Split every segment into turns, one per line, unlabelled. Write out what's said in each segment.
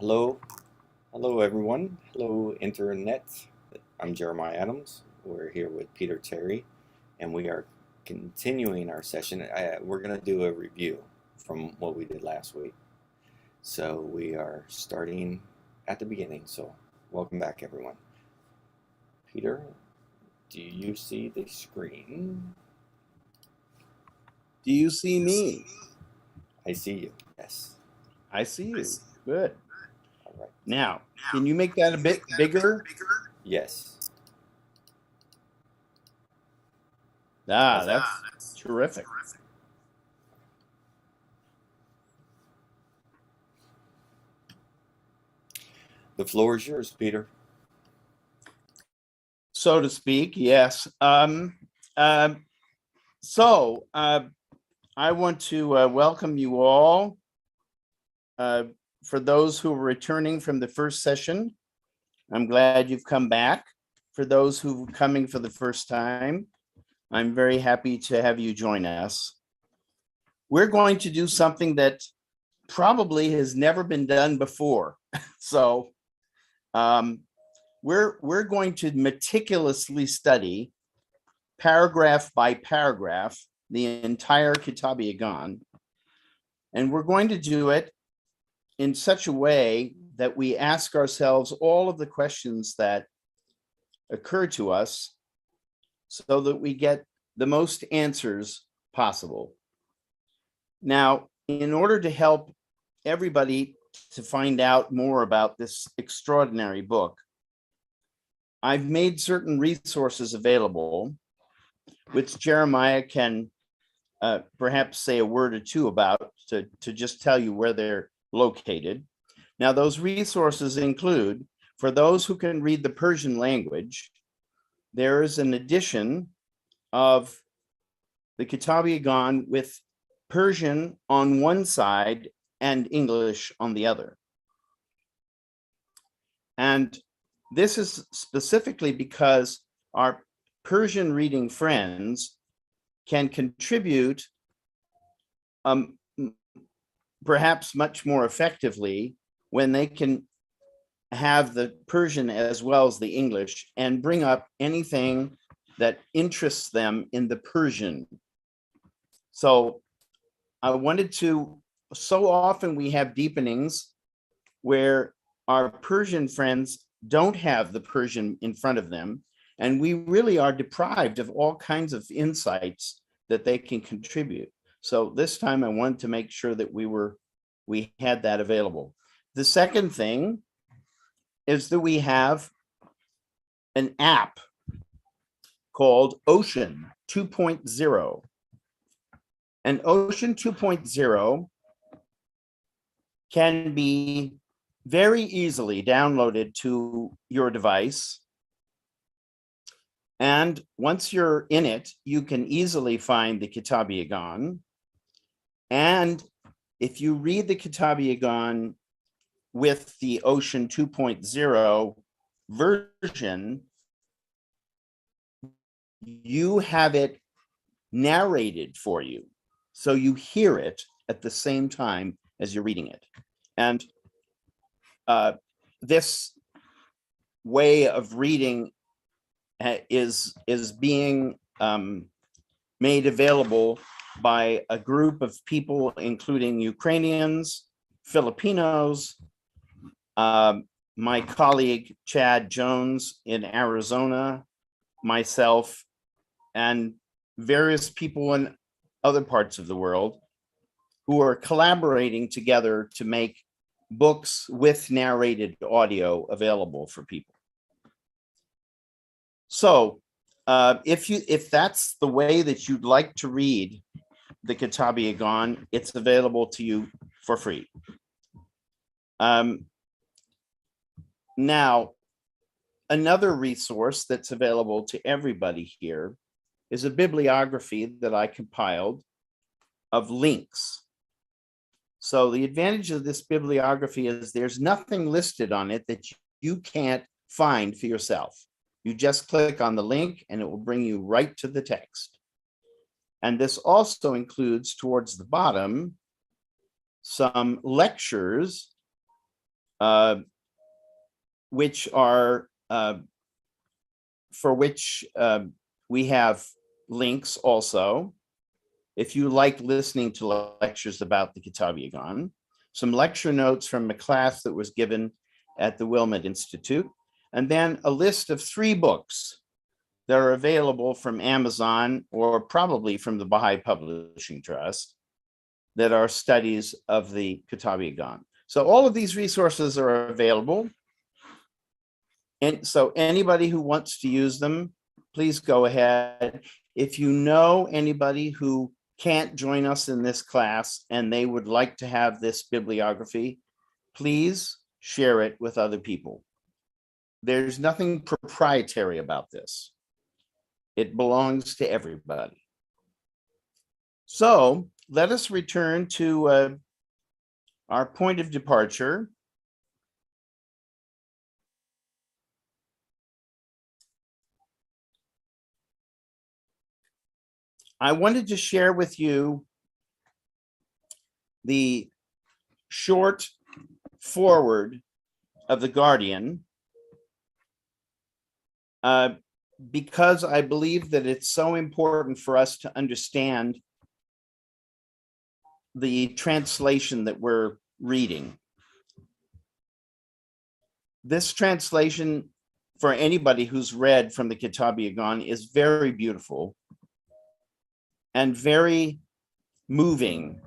Hello, hello everyone. Hello internet. I'm Jeremiah Adams. We're here with Peter Terry, and we are continuing our session. We're going to do a review from what we did last week. So we are starting at the beginning. So welcome back, everyone. Peter, do you see the screen?
Do you see me?
I see you. Yes.
I see you. Good.
All right.
Now, can you make that a bit bigger?
Yes.
That's terrific.
The floor is yours, Peter.
So to speak, yes. I want to welcome you all. For those who are returning from the first session, I'm glad you've come back. For those who are coming for the first time, I'm very happy to have you join us. We're going to do something that probably has never been done before. So we're going to meticulously study paragraph by paragraph the entire Kitáb-i-Íqán, and we're going to do it in such a way that we ask ourselves all of the questions that occur to us so that we get the most answers possible. Now, in order to help everybody to find out more about this extraordinary book, I've made certain resources available, which Jeremiah can perhaps say a word or two about to just tell you where they're located. Now, those resources include, for those who can read the Persian language, there is an edition of the Kitáb-i-Íqán with Persian on one side and English on the other. And this is specifically because our Persian reading friends can contribute perhaps much more effectively when they can have the Persian as well as the English and bring up anything that interests them in the Persian. So I wanted to, so often we have deepenings where our Persian friends don't have the Persian in front of them, and we really are deprived of all kinds of insights that they can contribute. So this time I wanted to make sure that we had that available. The second thing is that we have an app called Ocean 2.0. And Ocean 2.0 can be very easily downloaded to your device. And once you're in it, you can easily find the Kitáb-i-Íqán. And if you read the Kitáb-i-Íqán with the Ocean 2.0 version, you have it narrated for you. So you hear it at the same time as you're reading it. And this way of reading is being made available by a group of people, including Ukrainians, Filipinos, my colleague Chad Jones in Arizona, myself, and various people in other parts of the world who are collaborating together to make books with narrated audio available for people. So if that's the way that you'd like to read the Kitáb-i-Íqán, it's available to you for free. Now, another resource that's available to everybody here is a bibliography that I compiled of links. So the advantage of this bibliography is there's nothing listed on it that you can't find for yourself. You just click on the link and it will bring you right to the text. And this also includes, towards the bottom, some lectures which are for which we have links also. If you like listening to lectures about the Kitáb-i-Íqán, some lecture notes from a class that was given at the Wilmot Institute, and then a list of 3 books that are available from Amazon or probably from the Baha'i Publishing Trust that are studies of the Kitáb-i-Íqán. So all of these resources are available. And so anybody who wants to use them, please go ahead. If you know anybody who can't join us in this class and they would like to have this bibliography, please share it with other people. There's nothing proprietary about this. It belongs to everybody. So let us return to our point of departure. I wanted to share with you the short foreword of The Guardian because I believe that it's so important for us to understand the translation that we're reading. This translation, for anybody who's read from the Kitáb-i-Íqán, is very beautiful and very moving.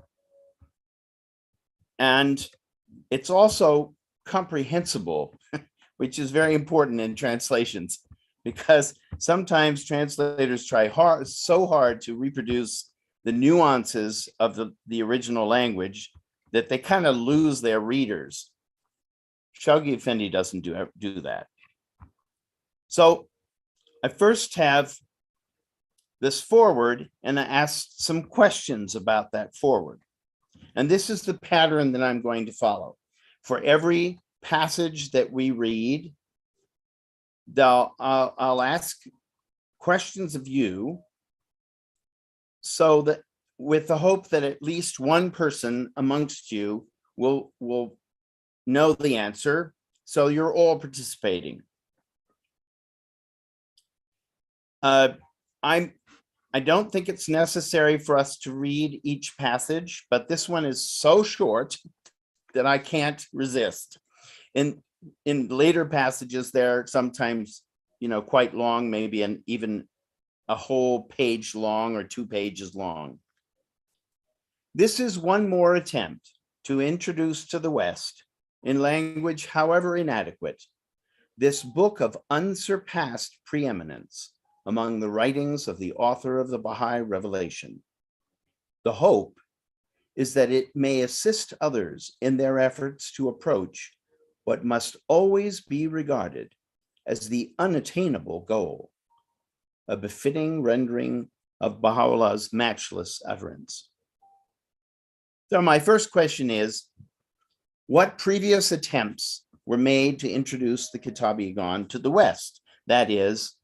And it's also comprehensible, which is very important in translations, because sometimes translators try so hard to reproduce the nuances of the original language that they kind of lose their readers. Shoghi Effendi doesn't do that. So I first have this foreword, and I asked some questions about that foreword. And this is the pattern that I'm going to follow. For every passage that we read, I'll ask questions of you, so that with the hope that at least one person amongst you will know the answer, so you're all participating. I don't think it's necessary for us to read each passage, but this one is so short that I can't resist. In later passages, they're sometimes, quite long, maybe even a whole page long or 2 pages long. This is one more attempt to introduce to the West, in language however inadequate, this book of unsurpassed preeminence among the writings of the author of the Baha'i Revelation. The hope is that it may assist others in their efforts to approach what must always be regarded as the unattainable goal, a befitting rendering of Baha'u'llah's matchless utterance. So my first question is, what previous attempts were made to introduce the Kitáb-i-Íqán to the West, that is,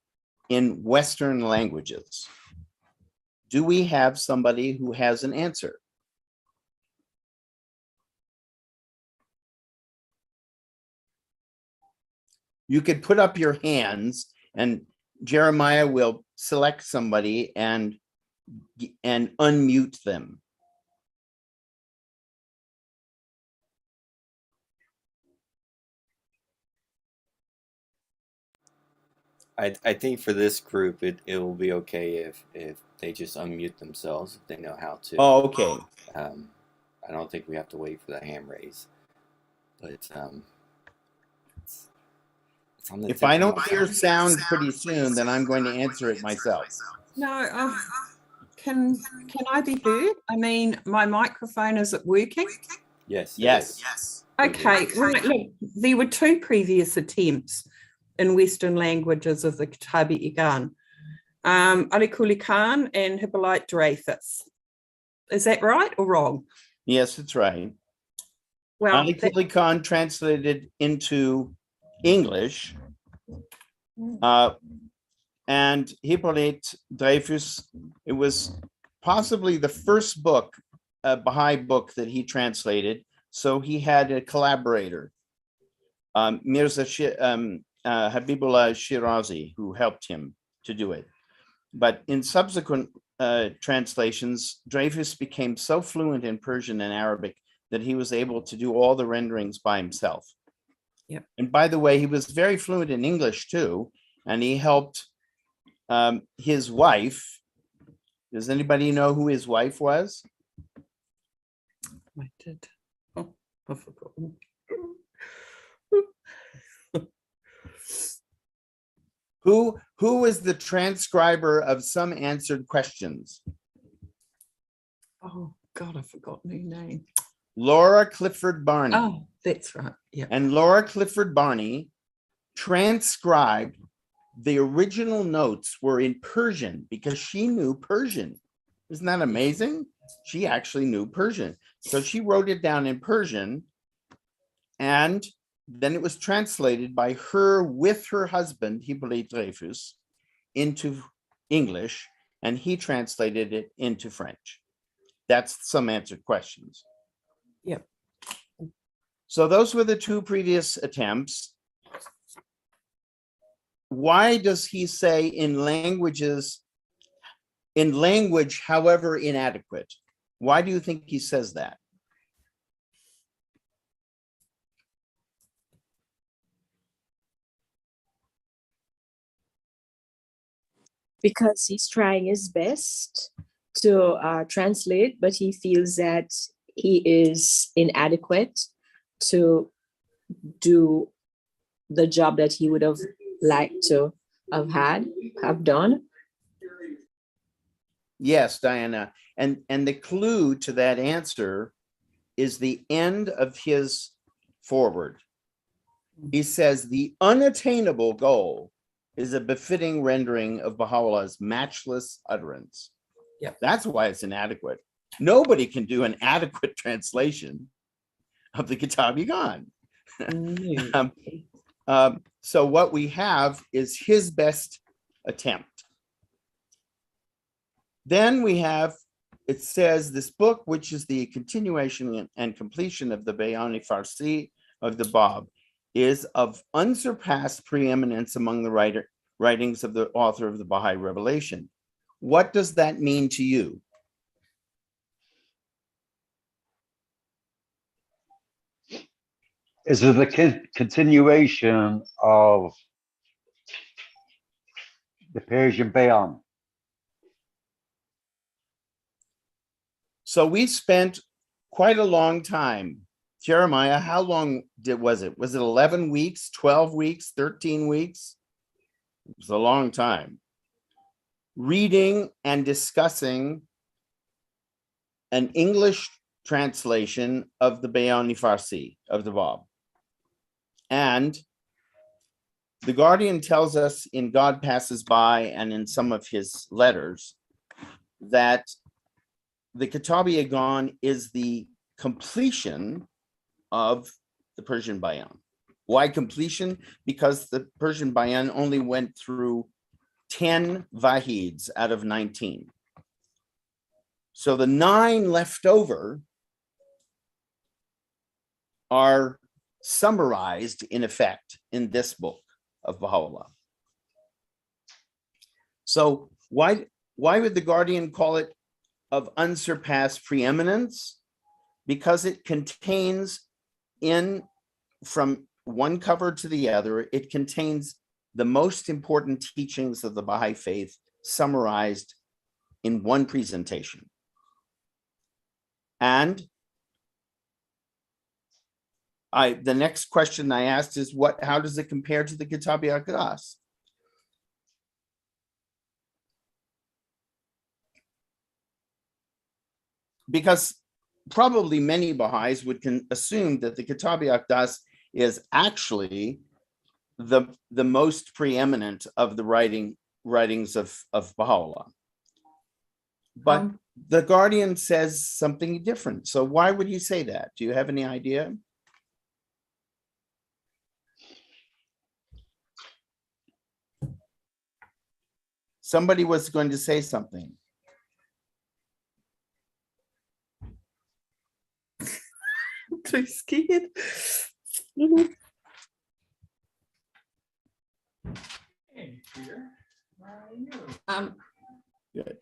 in Western languages? Do we have somebody who has an answer? You could put up your hands and Jeremiah will select somebody and unmute them.
I think for this group, it will be okay if they just unmute themselves, if they know how to.
Oh, okay.
I don't think we have to wait for the hand raise. But it's on the
If I don't hear sound pretty soon, then I'm going to answer it myself.
No, can I be heard? I mean, my microphone, is it working?
Yes.
Yes.
Okay, right, look, there were 2 previous attempts in Western languages of the Kitáb-i-Íqán, Bahá'u'lláh and Hippolyte Dreyfus. Is that right or wrong?
Yes, it's right.
Well,
Bahá'u'lláh translated into English, and Hippolyte Dreyfus, it was possibly the first book, a Baha'i book that he translated, so he had a collaborator. Mirza Habibullah Shirazi, who helped him to do it. But in subsequent translations, Dreyfus became so fluent in Persian and Arabic that he was able to do all the renderings by himself.
Yep.
And by the way, he was very fluent in English too, and he helped his wife. Does anybody know who his wife was?
I did. Oh, I've forgotten.
Who was the transcriber of some answered questions?
Oh God, I've forgotten her name.
Laura Clifford Barney.
Oh, that's right. Yeah.
And Laura Clifford Barney transcribed the original notes were in Persian because she knew Persian. Isn't that amazing? She actually knew Persian. So she wrote it down in Persian, and then it was translated by her with her husband, Hippolyte Dreyfus, into English, and he translated it into French. That's some answered questions.
Yep.
So those were the two previous attempts. Why does he say in language, however inadequate? Why do you think he says that?
Because he's trying his best to translate, but he feels that he is inadequate to do the job that he would have liked to have done.
Yes, Diana. And the clue to that answer is the end of his foreword. He says the unattainable goal is a befitting rendering of Baha'u'llah's matchless utterance.
Yep.
That's why it's inadequate. Nobody can do an adequate translation of the Kitáb-i-Íqán. So what we have is his best attempt. Then we have, it says, this book, which is the continuation and completion of the Bayani Farsi of the Bab, is of unsurpassed preeminence among the writings of the author of the Baha'i Revelation. What does that mean to you?
Is it a continuation of the Persian Bayan?
So we spent quite a long time. Jeremiah, how long was it? Was it 11 weeks, 12 weeks, 13 weeks? It was a long time. Reading and discussing an English translation of the Bayani Farsi of the Bab. And the Guardian tells us in God Passes By and in some of his letters that the Kitáb-i-Íqán is the completion of the Persian Bayan. Why completion? Because the Persian Bayan only went through 10 Wahids out of 19. So the 9 left over are summarized in effect in this book of Baha'u'llah. So why would the Guardian call it of unsurpassed preeminence? Because it contains from one cover to the other, it contains the most important teachings of the Baha'i faith summarized in one presentation. And the next question I asked is how does it compare to the Kitáb-i-Íqán? Because probably many Baha'is would assume that the Kitáb-i-Íqán is actually the most preeminent of the writings of Baha'u'llah. But the Guardian says something different. So why would you say that? Do you have any idea? Somebody was going to say something.
I'm too scared. Um,
Good.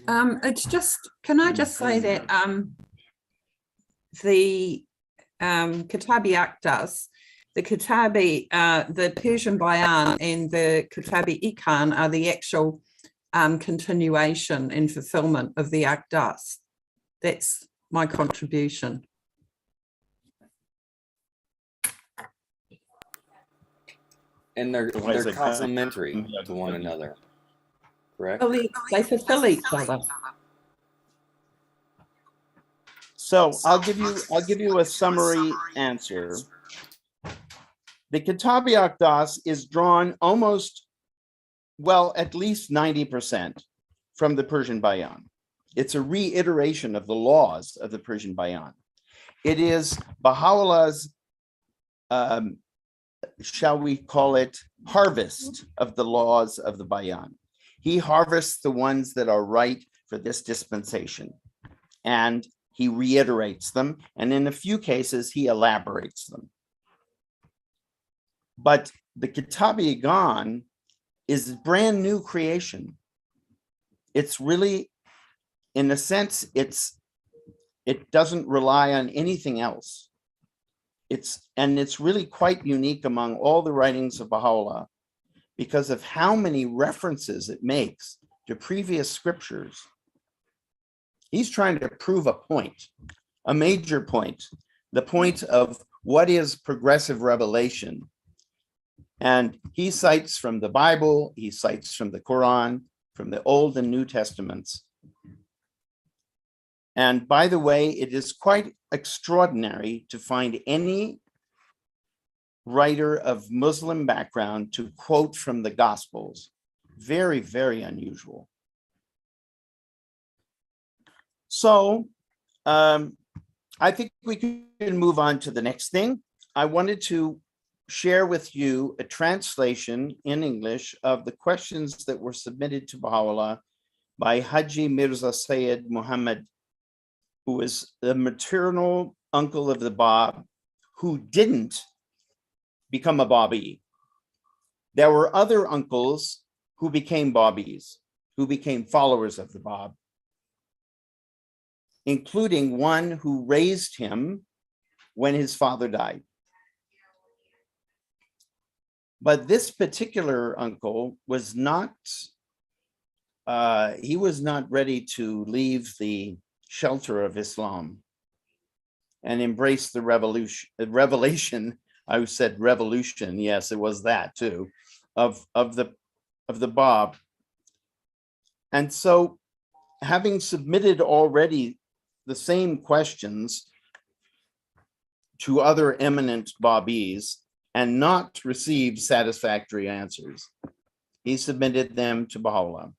it's just, can I just say that the Kitáb-i-Íqán, the Persian Bayan and the Kitáb-i-Íqán are the actual continuation and fulfillment of the Aqdas. That's my contribution.
And they're
Why is it
complementary to one another, correct?
Well, they fulfill each other.
So I'll give you a summary answer. The Kitáb-i-Íqán is drawn almost, well, at least 90% from the Persian Bayan. It's a reiteration of the laws of the Persian Bayan. It is Baha'u'llah's, shall we call it, harvest of the laws of the Bayan. He harvests the ones that are right for this dispensation, and he reiterates them, and in a few cases, he elaborates them. But the Kitáb-i-Íqán is a brand new creation. It's really, in a sense, it doesn't rely on anything else. It's really quite unique among all the writings of Baha'u'llah because of how many references it makes to previous scriptures. He's trying to prove a point, a major point, the point of what is progressive revelation. And he cites from the Bible, he cites from the Quran, from the Old and New Testaments. And by the way, it is quite extraordinary to find any writer of Muslim background to quote from the Gospels. Very, very unusual. So I think we can move on to the next thing. I wanted to share with you a translation in English of the questions that were submitted to Baha'u'llah by Haji Mirza Sayyid Muhammad, who is the maternal uncle of the Bab, who didn't become a Babi. There were other uncles who became Babis, who became followers of the Bab, including one who raised him when his father died. But this particular uncle was not, he was not ready to leave the shelter of Islam and embrace the revelation. I said revolution, yes, it was that too, of the Bab. And so, having submitted already the same questions to other eminent Babis and not received satisfactory answers, he submitted them to Baha'u'llah.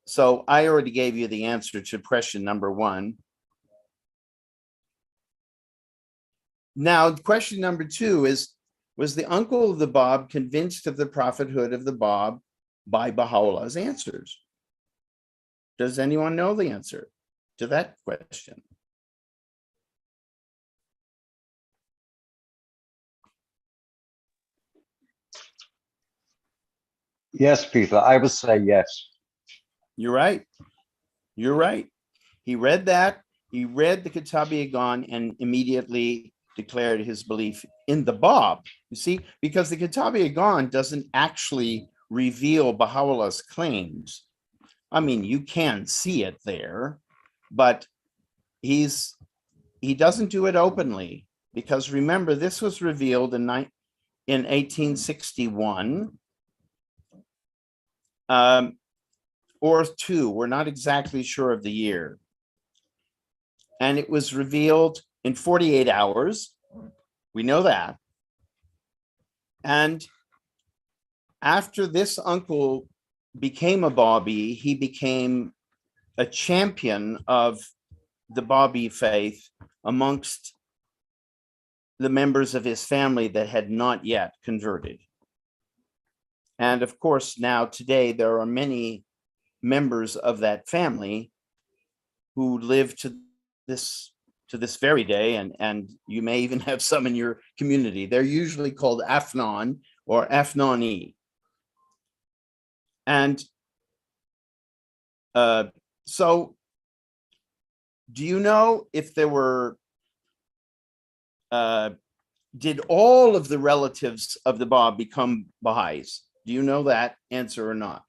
So I already gave you the answer to question number 1. Now, question number 2 is, was the uncle of the Bab convinced of the prophethood of the Bab by Baha'u'llah's answers? Does anyone know the answer to that question?
Yes, Peter, I would say yes.
You're right. You're right. He read that. He read the Kitáb-i-Íqán and immediately declared his belief in the Bab. You see, because the Kitáb-i-Íqán doesn't actually reveal Baha'u'llah's claims. I mean, you can see it there, but he doesn't do it openly, because remember, this was revealed in 1861. Or 2, we're not exactly sure of the year. And it was revealed in 48 hours. We know that. And after this uncle became a Babi, he became a champion of the Babi faith amongst the members of his family that had not yet converted. And of course, now today, there are many members of that family who live to this to this very day, and you may even have some in your community. They're usually called Afnan or Afnani. And so do you know if there were, did all of the relatives of the Bab become Baha'is? Do you know that answer or not?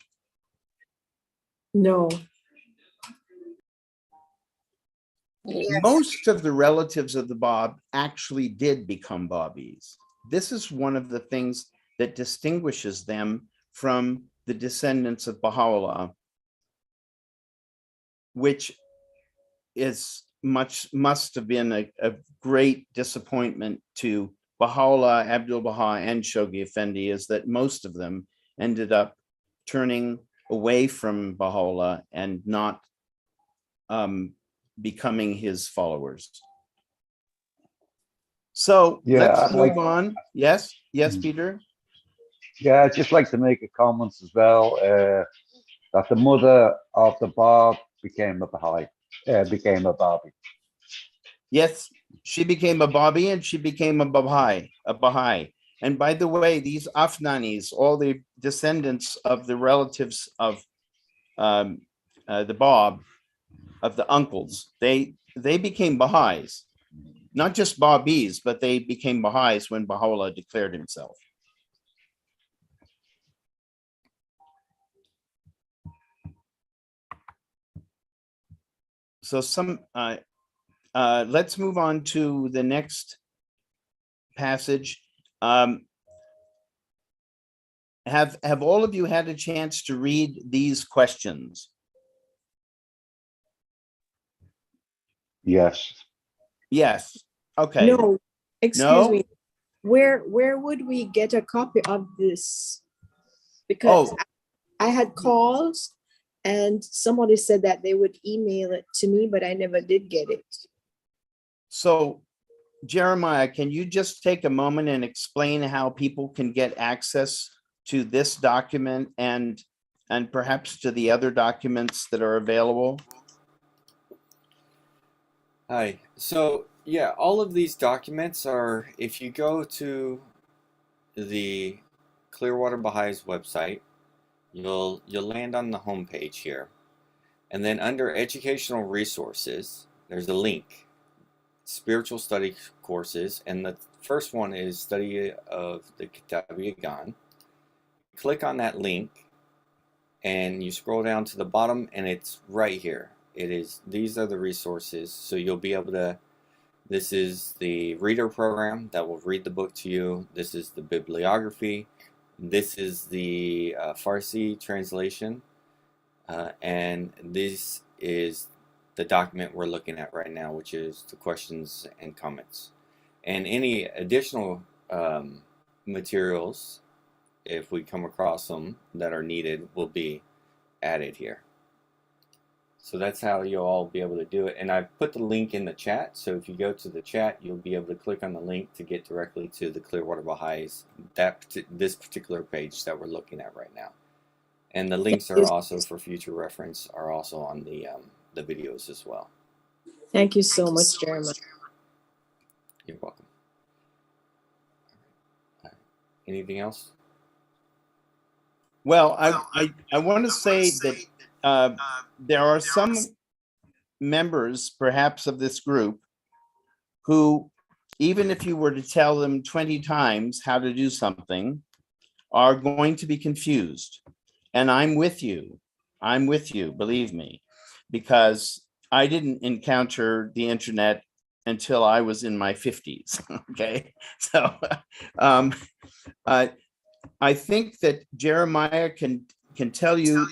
No.
Most of the relatives of the Bab actually did become Babis. This is one of the things that distinguishes them from the descendants of Baha'u'lláh, which is must have been a great disappointment to Baha'u'lláh, Abdul-Baha, and Shoghi Effendi, is that most of them ended up turning away from Baha'u'lláh and not becoming his followers. So
Yeah,
let's
I'd like-
move on. Yes,
Mm.
Peter.
Yeah, I'd just like to make a comment as well, that the mother of the Bab became a Baha'i, became a Babi.
Yes, she became a Babi and she became a Baha'i. And by the way, these Afnanis, all the descendants of the relatives of the Bab, of the uncles, they became Baha'is. Not just Babis, but they became Baha'is when Baha'u'lláh declared himself. So let's move on to the next passage. Have all of you had a chance to read these questions?
Yes.
Yes. Okay.
No, excuse
No?
me. Where would we get a copy of this? Because
Oh,
I had called and somebody said that they would email it to me, but I never did get it.
so Jeremiah, can you just take a moment and explain how people can get access to this document and perhaps to the other documents that are available?
Hi. So yeah, all of these documents are, if you go to the Clearwater Baha'is website, you'll land on the home page here. And then under educational resources, there's a link, spiritual study courses, and the first one is study of the Kitáb-i-Íqán. Click on that link and you scroll down to the bottom and it's right here. These are the resources, so you'll be able to, this is the reader program that will read the book to you. This is the bibliography. This is the Farsi translation. And this is the document we're looking at right now, which is the questions and comments. And any additional materials, if we come across them that are needed, will be added here. So that's how you'll all be able to do it. And I've put the link in the chat, so if you go to the chat, you'll be able to click on the link to get directly to the Clearwater Baha'is, this particular page that we're looking at right now. And the links are also, for future reference, are also on the videos as well.
Thank you so much, Jeremiah.
You're welcome. Anything else?
Well, I want to say that there are some members, perhaps, of this group who, even if you were to tell them 20 times how to do something, are going to be confused. And I'm with you. I'm with you, believe me, because I didn't encounter the internet until I was in my 50s. Okay, so I think that Jeremiah can tell you,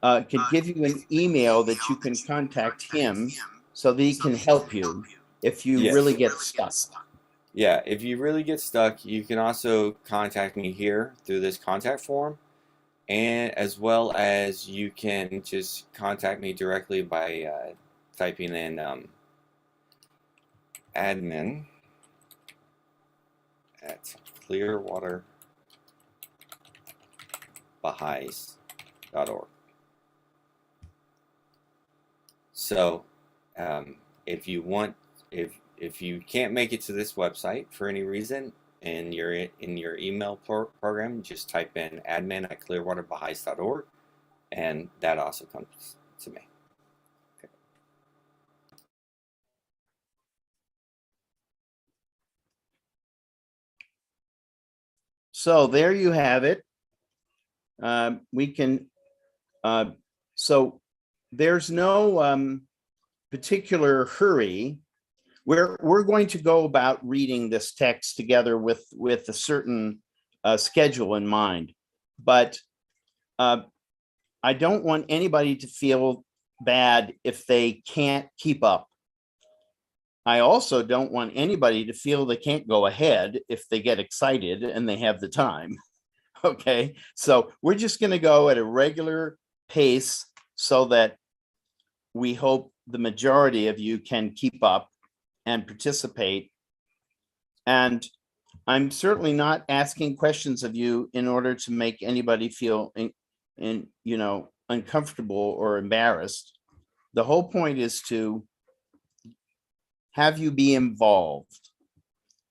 can give you an email that you can contact him so that he can help you if you
Yes.
really get stuck.
Yeah, if you really get stuck, you can also contact me here through this contact form, and as well as you can just contact me directly by typing in admin at clearwaterbaha'is.org. So if if you can't make it to this website for any reason and you're in your email program, just type in admin@clearwaterbahais.org, and that also comes to me. Okay.
So there you have it. We can, so there's no particular hurry. We're going to go about reading this text together with a certain schedule in mind, but I don't want anybody to feel bad if they can't keep up. I also don't want anybody to feel they can't go ahead if they get excited and they have the time. Okay, so we're just going to go at a regular pace so that we hope the majority of you can keep up and participate. And I'm certainly not asking questions of you in order to make anybody feel uncomfortable or embarrassed. The whole point is to have you be involved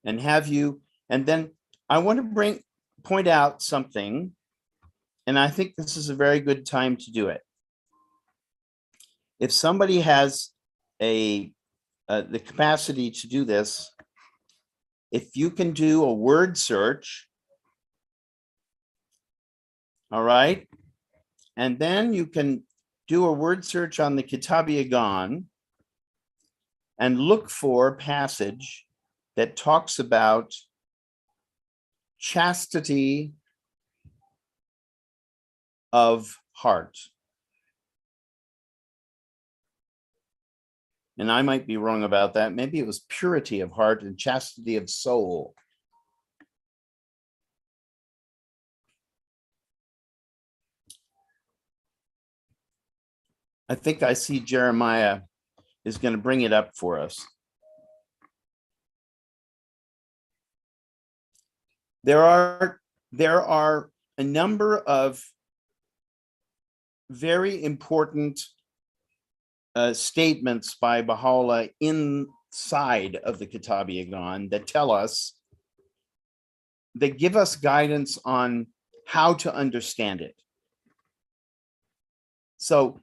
and then I want to point out something, and I think this is a very good time to do it. If somebody has the capacity to do this, if you can do a word search, all right, and then you can do a word search on the Kitáb-i-Íqán and look for a passage that talks about chastity of heart. And I might be wrong about that. Maybe it was purity of heart and chastity of soul. I think I see Jeremiah is going to bring it up for us. There are a number of very important statements by Baha'u'lláh inside of the Kitáb-i-Íqán that tell us, that give us guidance on how to understand it. So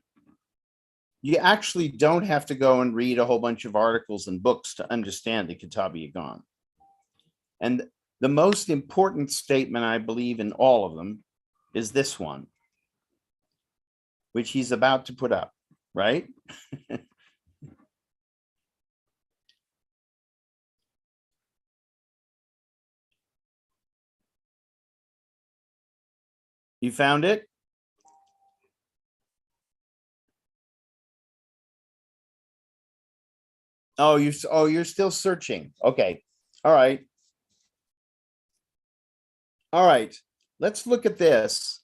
you actually don't have to go and read a whole bunch of articles and books to understand the Kitáb-i-Íqán. And the most important statement, I believe, in all of them is this one, which he's about to put up, right? You found it? Oh, you're still searching. Okay. All right. All right. Let's look at this.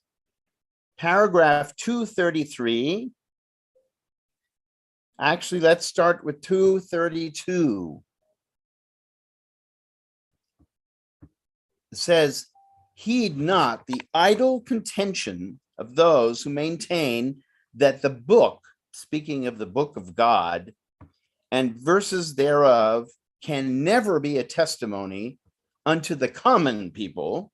Paragraph 233. Actually, let's start with 232. It says, heed not the idle contention of those who maintain that the book, speaking of the book of God, and verses thereof can never be a testimony unto the common people,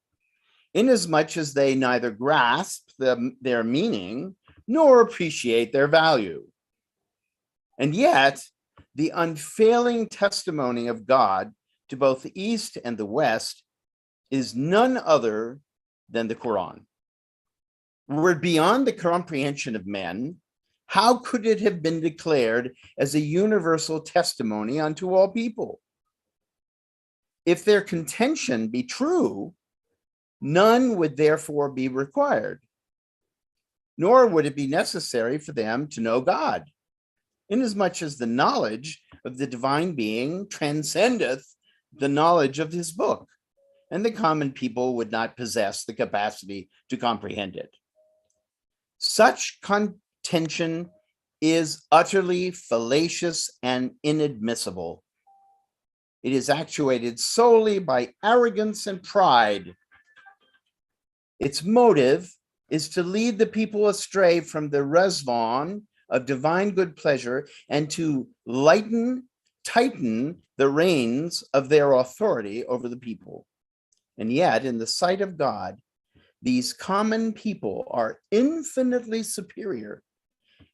inasmuch as they neither grasp their meaning nor appreciate their value. And yet, the unfailing testimony of God to both the East and the West is none other than the Quran. Were it beyond the comprehension of men, how could it have been declared as a universal testimony unto all people? If their contention be true, none would therefore be required, nor would it be necessary for them to know God, inasmuch as the knowledge of the divine being transcendeth the knowledge of his book, and the common people would not possess the capacity to comprehend it. Such contention is utterly fallacious and inadmissible. It is actuated solely by arrogance and pride. Its motive is to lead the people astray from the Rezvan of divine good pleasure and to lighten tighten the reins of their authority over the people. And yet, in the sight of God, these common people are infinitely superior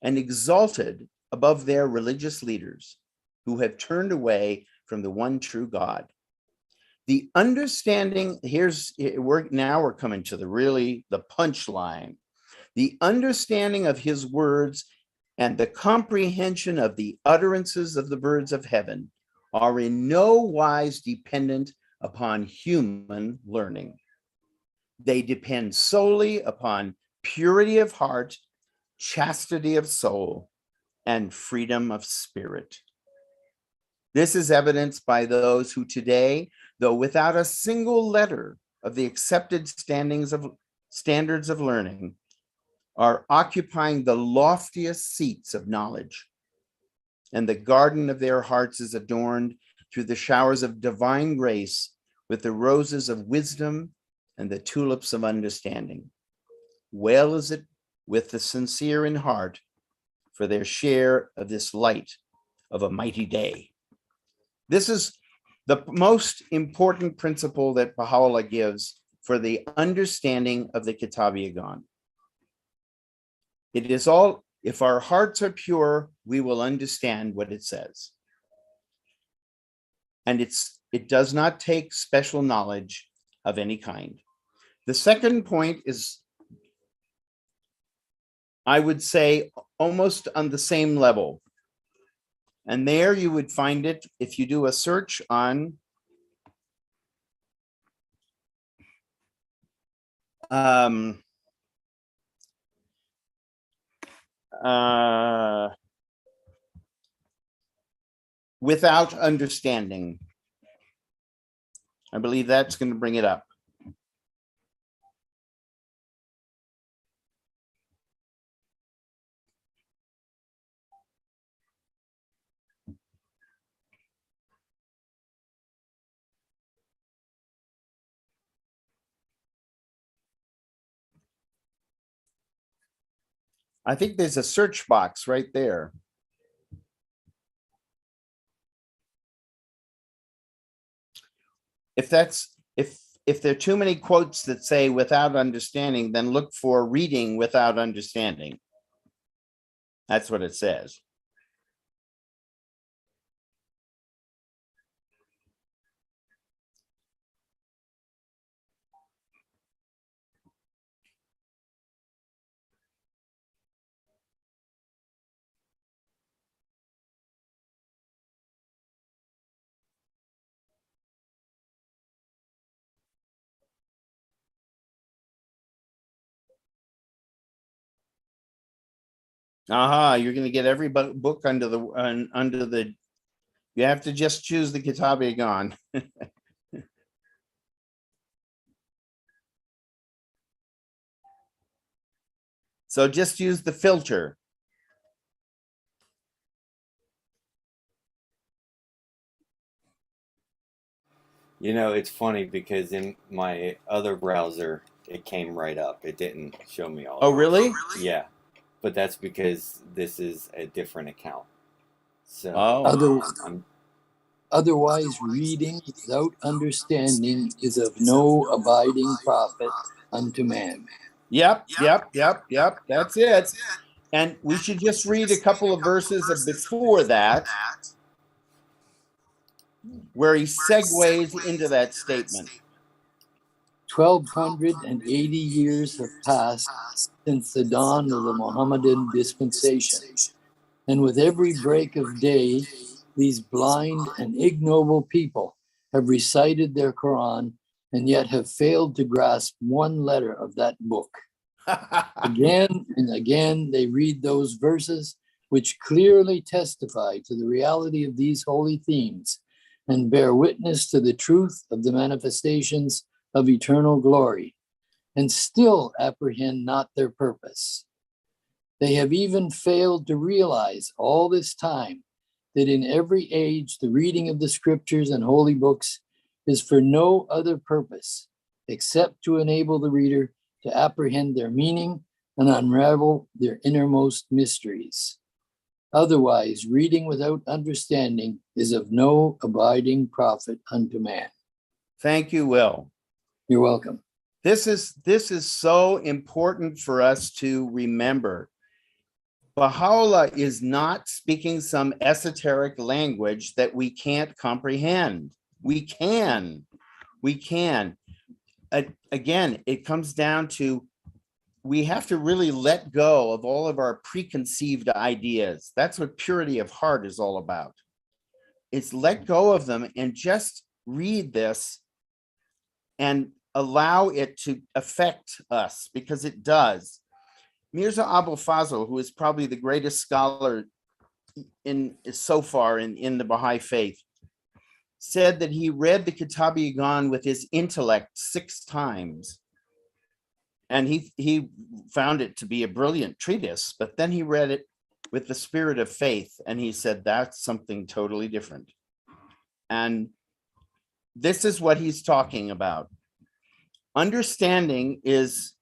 and exalted above their religious leaders who have turned away from the one true God. The understanding, we're coming to the punchline. The understanding of his words and the comprehension of the utterances of the birds of heaven are in no wise dependent upon human learning. They depend solely upon purity of heart, chastity of soul, and freedom of spirit. This is evidenced by those who today, though without a single letter of the accepted standards of learning, are occupying the loftiest seats of knowledge, and the garden of their hearts is adorned through the showers of divine grace with the roses of wisdom and the tulips of understanding. Well is it with the sincere in heart for their share of this light of a mighty day. This is the most important principle that Baha'u'lláh gives for the understanding of the Kitáb-i-Íqán. It is all, if our hearts are pure, we will understand what it says. And it does not take special knowledge of any kind. The second point is, I would say, almost on the same level. And there you would find it if you do a search on without understanding. I believe that's going to bring it up. I think there's a search box right there. If there are too many quotes that say without understanding, then look for reading without understanding. That's what it says. You're going to get every book under the, you have to just choose the Kitáb-i-Íqán. So just use the filter.
You know, it's funny because in my other browser, it came right up. It didn't show me all.
Oh, really?
Yeah, but that's because this is a different account. So
Otherwise, reading without understanding is of no abiding profit unto man.
Yep. That's it. And we should just read a couple of verses before that, where he segues into that statement.
1,280 years have passed since the dawn of the Mohammedan dispensation, and with every break of day, these blind and ignoble people have recited their Quran and yet have failed to grasp one letter of that book. Again and again, they read those verses which clearly testify to the reality of these holy themes and bear witness to the truth of the manifestations of eternal glory, and still apprehend not their purpose. They have even failed to realize all this time that in every age, the reading of the scriptures and holy books is for no other purpose except to enable the reader to apprehend their meaning and unravel their innermost mysteries. Otherwise, reading without understanding is of no abiding profit unto man.
Thank you, Will.
You're welcome.
This is so important for us to remember. Baha'u'lláh is not speaking some esoteric language that we can't comprehend. We can. Again, it comes down to we have to really let go of all of our preconceived ideas. That's what purity of heart is all about. It's let go of them and just read this and allow it to affect us, because it does. Mirza Abul Fazl, who is probably the greatest scholar so far in the Baha'i faith, said that he read the Kitáb-i-Íqán with his intellect 6 times. And he found it to be a brilliant treatise, but then he read it with the spirit of faith, and he said, that's something totally different. And this is what he's talking about. Understanding is,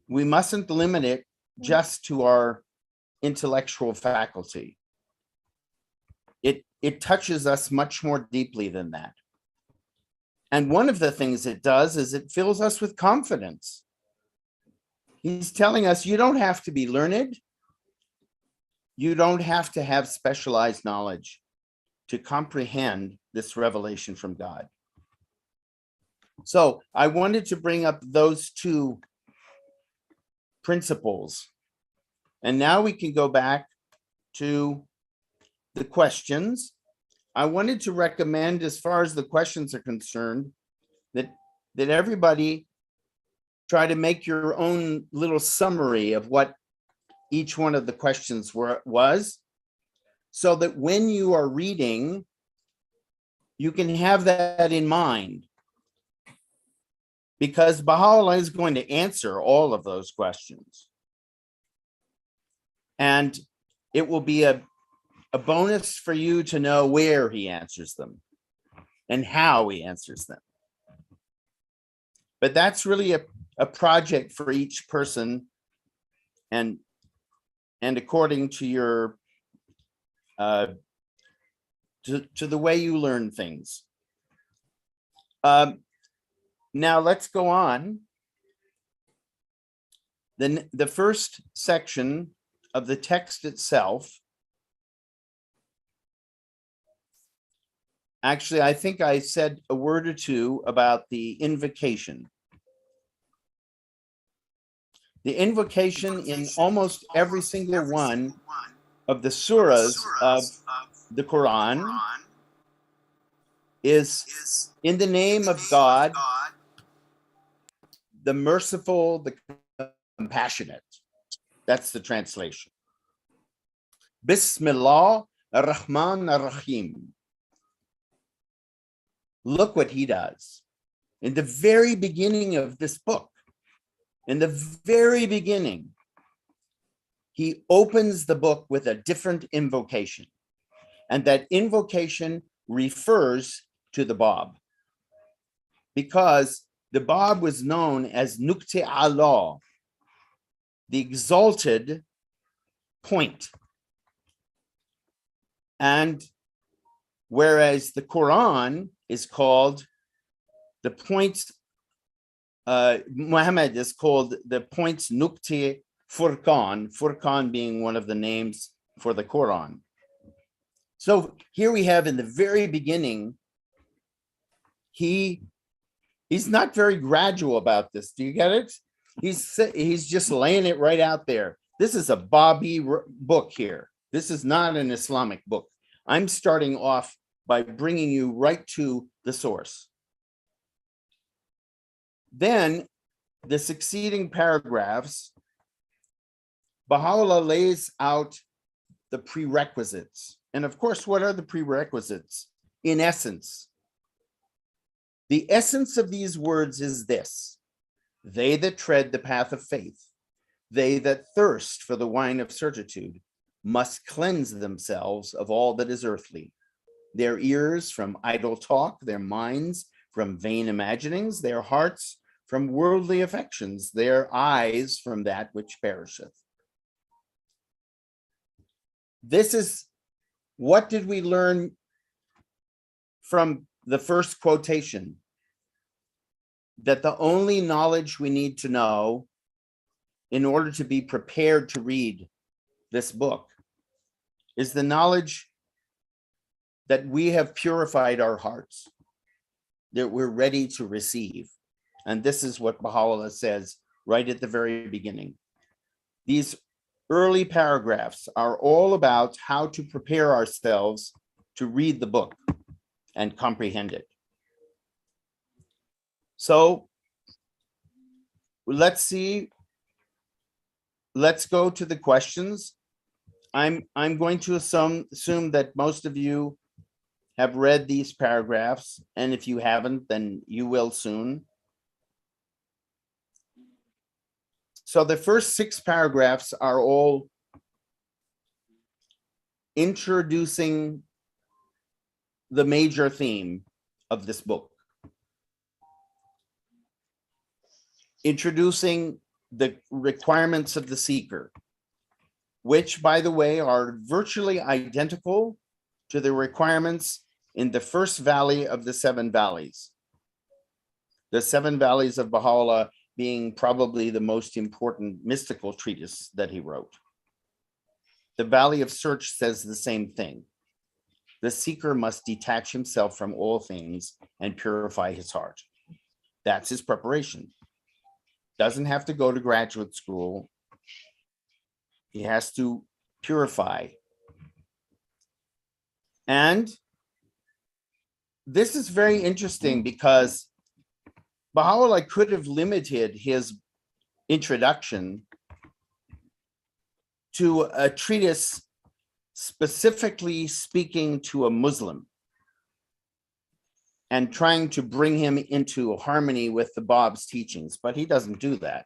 we mustn't limit it just to our intellectual faculty. It touches us much more deeply than that. And one of the things it does is it fills us with confidence. He's telling us you don't have to be learned. You don't have to have specialized knowledge to comprehend this revelation from God. So I wanted to bring up those 2 principles. And now we can go back to the questions. I wanted to recommend, as far as the questions are concerned, that everybody try to make your own little summary of what each one of the questions was, so that when you are reading, you can have that in mind. Because Baha'u'lláh is going to answer all of those questions. And it will be a bonus for you to know where he answers them and how he answers them. But that's really a project for each person, and according to your to the way you learn things. Now let's go on. Then the first section of the text itself. Actually, I think I said a word or 2 about the invocation. The invocation in almost every single one of the surahs of the Quran is in the name of God, the merciful, the compassionate. That's the translation. Bismillah ar-Rahman ar-Rahim. Look what he does. In the very beginning of this book, in the very beginning, he opens the book with a different invocation. And that invocation refers to the Bab, because the Bab was known as Nukte Allah, the exalted point. And whereas the Quran is called the points, Muhammad is called the points Nukte Furqan, Furqan being one of the names for the Quran. So here we have in the very beginning, he's not very gradual about this. Do you get it? He's just laying it right out there. This is a Babi book here. This is not an Islamic book. I'm starting off by bringing you right to the source. Then the succeeding paragraphs, Baha'u'lláh lays out the prerequisites. And of course, what are the prerequisites? In essence, the essence of these words is this: they that tread the path of faith, they that thirst for the wine of certitude, must cleanse themselves of all that is earthly, their ears from idle talk, their minds from vain imaginings, their hearts from worldly affections, their eyes from that which perisheth. this is, what did we learn from the first quotation? That the only knowledge we need to know in order to be prepared to read this book is the knowledge that we have purified our hearts, that we're ready to receive. And this is what Baha'u'lláh says right at the very beginning. These early paragraphs are all about how to prepare ourselves to read the book and comprehend it. So let's go to the questions. I'm going to assume that most of you have read these paragraphs, and if you haven't, then you will soon. So the first 6 paragraphs are all introducing the major theme of this book. Introducing the requirements of the seeker, which, by the way, are virtually identical to the requirements in the first valley of the 7 valleys. The 7 valleys of Baha'u'lláh being probably the most important mystical treatise that he wrote. The Valley of Search says the same thing. The seeker must detach himself from all things and purify his heart. That's his preparation. Doesn't have to go to graduate school. He has to purify. And this is very interesting because Baha'u'lláh could have limited his introduction to a treatise specifically speaking to a Muslim and trying to bring him into harmony with the Bab's teachings, but he doesn't do that.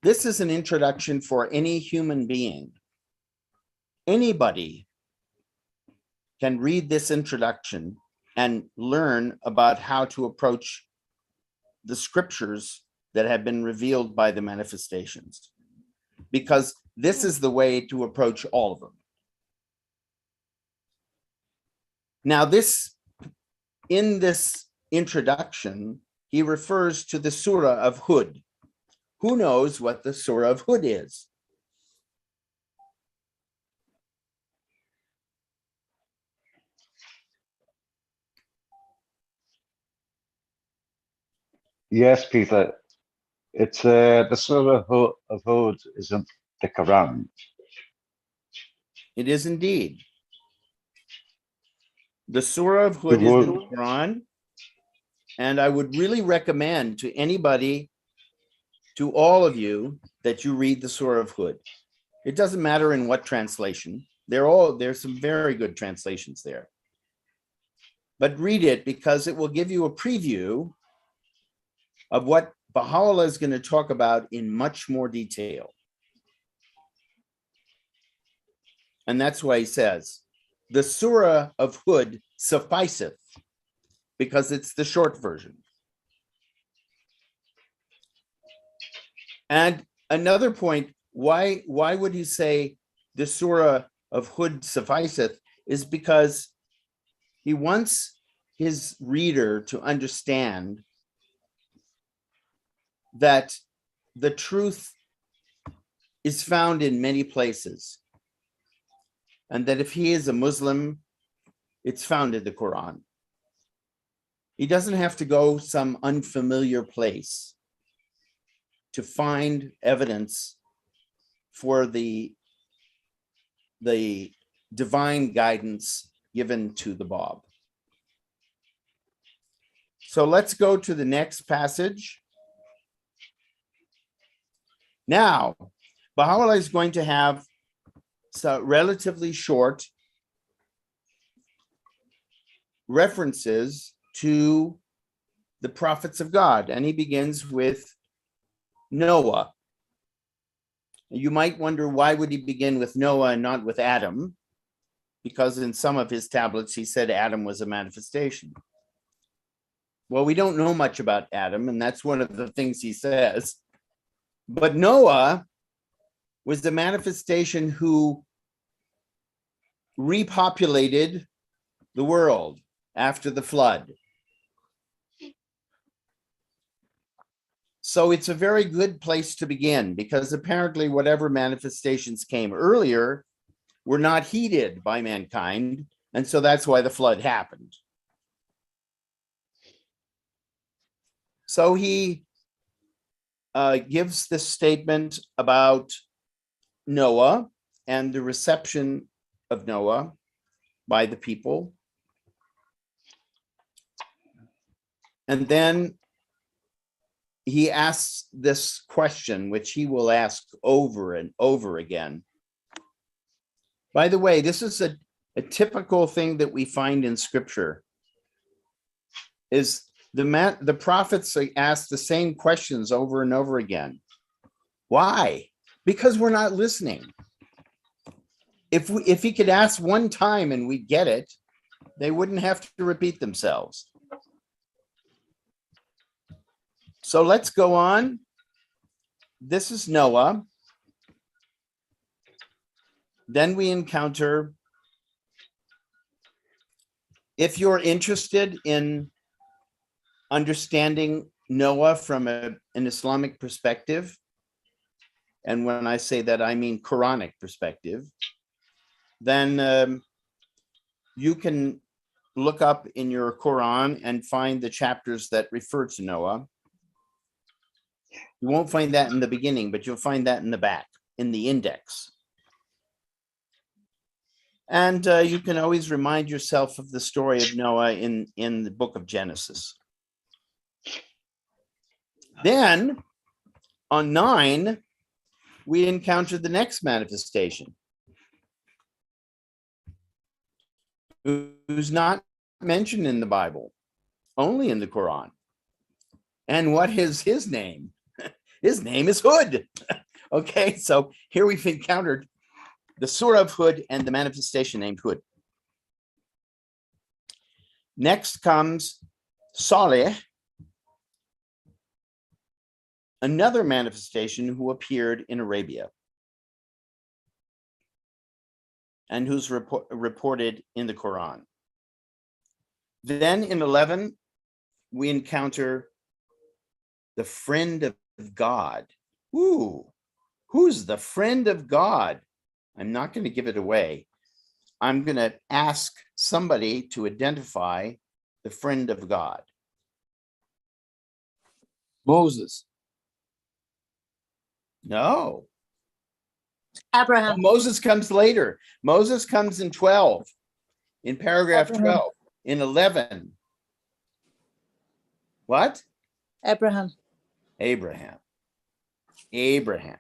This is an introduction for any human being. Anybody can read this introduction and learn about how to approach the scriptures that have been revealed by the manifestations, because this is the way to approach all of them. Now, in this introduction, he refers to the Surah of Hud. Who knows what the Surah of Hud is?
Yes, Peter. It's the Surah of Hud is in the Quran.
It is indeed. The Surah of Hud is in the Quran, and I would really recommend to anybody, to all of you, that you read the Surah of Hud. It doesn't matter in what translation. There's some very good translations there. But read it because it will give you a preview of what Baha'u'lláh is going to talk about in much more detail. And that's why he says, the Surah of Hud sufficeth, because it's the short version. And another point, why would he say the Surah of Hud sufficeth, is because he wants his reader to understand that the truth is found in many places, and that if he is a Muslim, it's found in the Quran. He doesn't have to go some unfamiliar place to find evidence for the divine guidance given to the Bab. So let's go to the next passage. Now, Baha'u'lláh is going to have some relatively short references to the prophets of God, and he begins with Noah. You might wonder, why would he begin with Noah and not with Adam? Because in some of his tablets, he said Adam was a manifestation. Well, we don't know much about Adam, and that's one of the things he says. But Noah was the manifestation who repopulated the world after the flood. So it's a very good place to begin, because apparently whatever manifestations came earlier were not heeded by mankind. And so that's why the flood happened. So he gives this statement about Noah and the reception of Noah by the people. And then he asks this question, which he will ask over and over again. By the way, this is a typical thing that we find in scripture, is the prophets ask the same questions over and over again. Why? Because we're not listening. If he could ask one time and we get it, they wouldn't have to repeat themselves. So let's go on. This is Noah. Then we encounter, if you're interested in understanding Noah from an Islamic perspective, and when I say that, I mean Quranic perspective, then you can look up in your Quran and find the chapters that refer to Noah. You won't find that in the beginning, but you'll find that in the back, in the index. And you can always remind yourself of the story of Noah in the book of Genesis. Then on 9, we encounter the next manifestation, who's not mentioned in the Bible, only in the Quran. And what is his name? His name is Hud. Okay, so here we've encountered the Surah of Hud and the manifestation named Hud. Next comes Saleh, another manifestation who appeared in Arabia and who's reported in the Quran. Then in 11, we encounter the friend of God. Ooh, who's the friend of God? I'm not going to give it away. I'm going to ask somebody to identify the friend of God.
Moses.
No.
Abraham.
Moses comes later. Moses comes in 12, in paragraph
Abraham.
12, in 11. What?
Abraham.
Abraham. Abraham.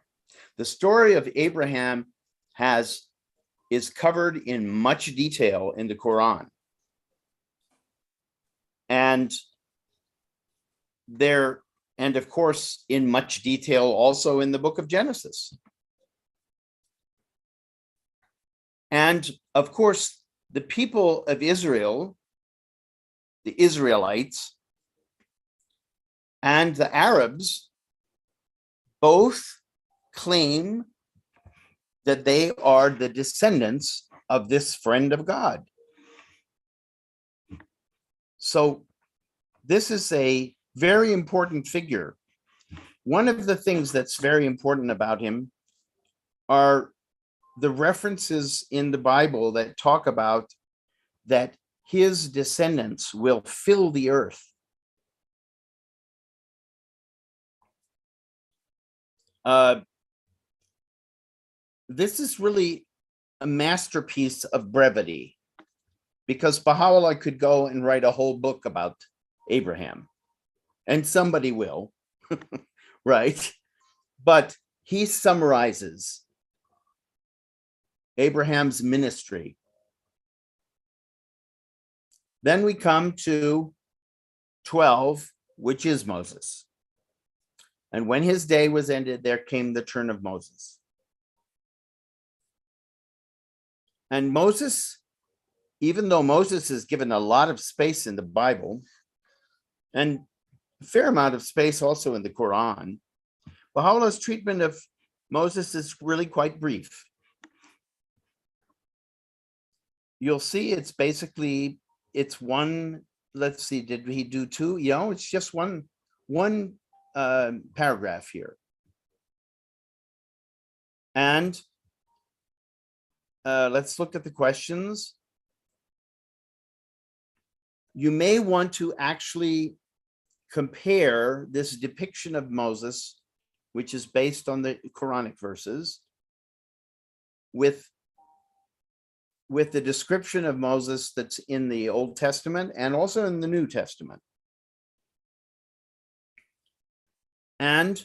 The story of Abraham is covered in much detail in the Quran. And of course, in much detail also in the book of Genesis. And of course, the people of Israel, the Israelites, and the Arabs both claim that they are the descendants of this friend of God. So this is a very important figure. One of the things that's very important about him are the references in the Bible that talk about that his descendants will fill the earth. This is really a masterpiece of brevity, because Bahá'u'lláh could go and write a whole book about Abraham, and somebody will, right? But he summarizes Abraham's ministry. Then we come to 12, which is Moses. And when his day was ended, there came the turn of Moses. And Moses, even though Moses is given a lot of space in the Bible, and a fair amount of space also in the Quran, Baha'u'llah's treatment of Moses is really quite brief. you'll see it's basically, it's one, let's see, did he do two? It's just one paragraph here. And let's look at the questions. You may want to actually compare this depiction of Moses, which is based on the Quranic verses, with the description of Moses that's in the Old Testament and also in the New Testament. And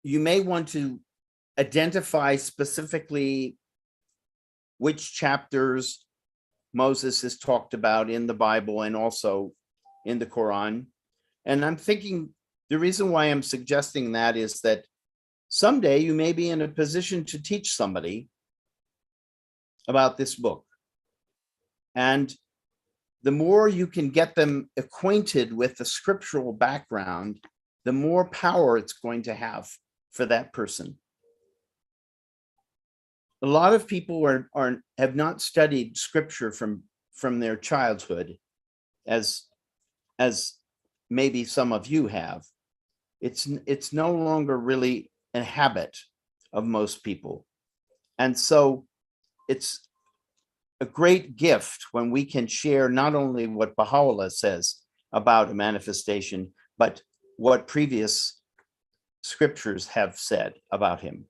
you may want to identify specifically which chapters Moses is talked about in the Bible and also in the Quran. And I'm thinking the reason why I'm suggesting that is that someday you may be in a position to teach somebody about this book. And the more you can get them acquainted with the scriptural background, the more power it's going to have for that person. A lot of people have not studied scripture from their childhood, as maybe some of you have. It's no longer really a habit of most people. And so it's a great gift when we can share not only what Bahá'u'lláh says about a manifestation, but what previous scriptures have said about him.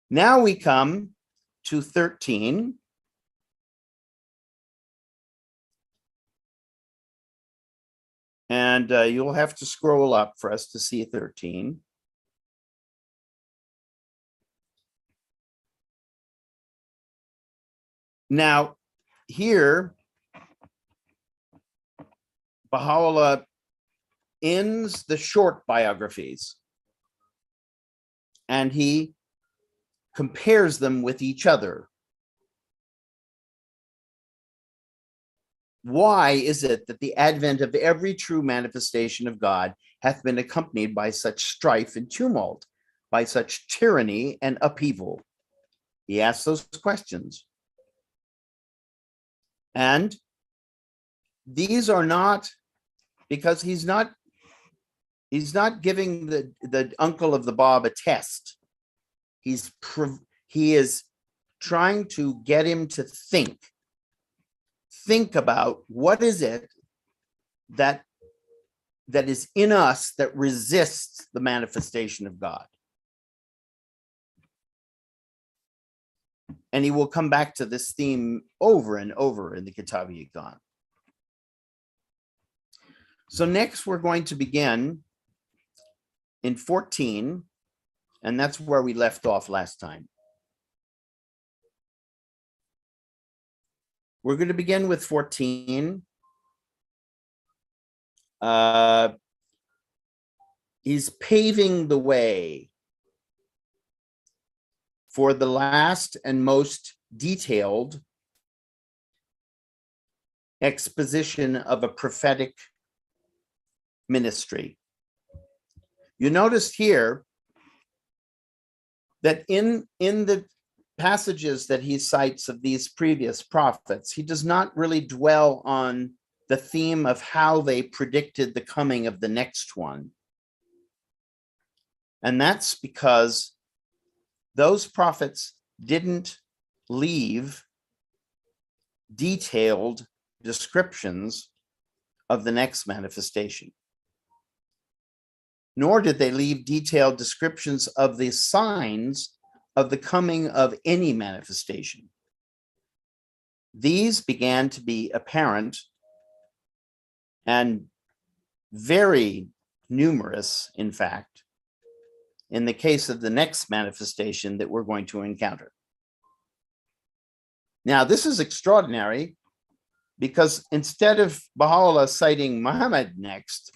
Now we come to 13. And you'll have to scroll up for us to see 13. Now, here, Bahá'u'lláh ends the short biographies, and he compares them with each other. Why is it that the advent of every true manifestation of God hath been accompanied by such strife and tumult, by such tyranny and upheaval? He asks those questions. And these are not, because he's not giving the uncle of the Bob a test. He is trying to get him to think about what is it that is in us that resists the manifestation of God. And he will come back to this theme over and over in the Kitáb-i-Íqán. So next we're going to begin in 14, and that's where we left off last time. We're going to begin with 14. He's paving the way for the last and most detailed exposition of a prophetic ministry. You notice here that in the passages that he cites of these previous prophets, he does not really dwell on the theme of how they predicted the coming of the next one. And that's because those prophets didn't leave detailed descriptions of the next manifestation, nor did they leave detailed descriptions of the signs of the coming of any manifestation. These began to be apparent and very numerous, in fact, in the case of the next manifestation that we're going to encounter. Now, this is extraordinary because instead of Bahá'u'lláh citing Muhammad next,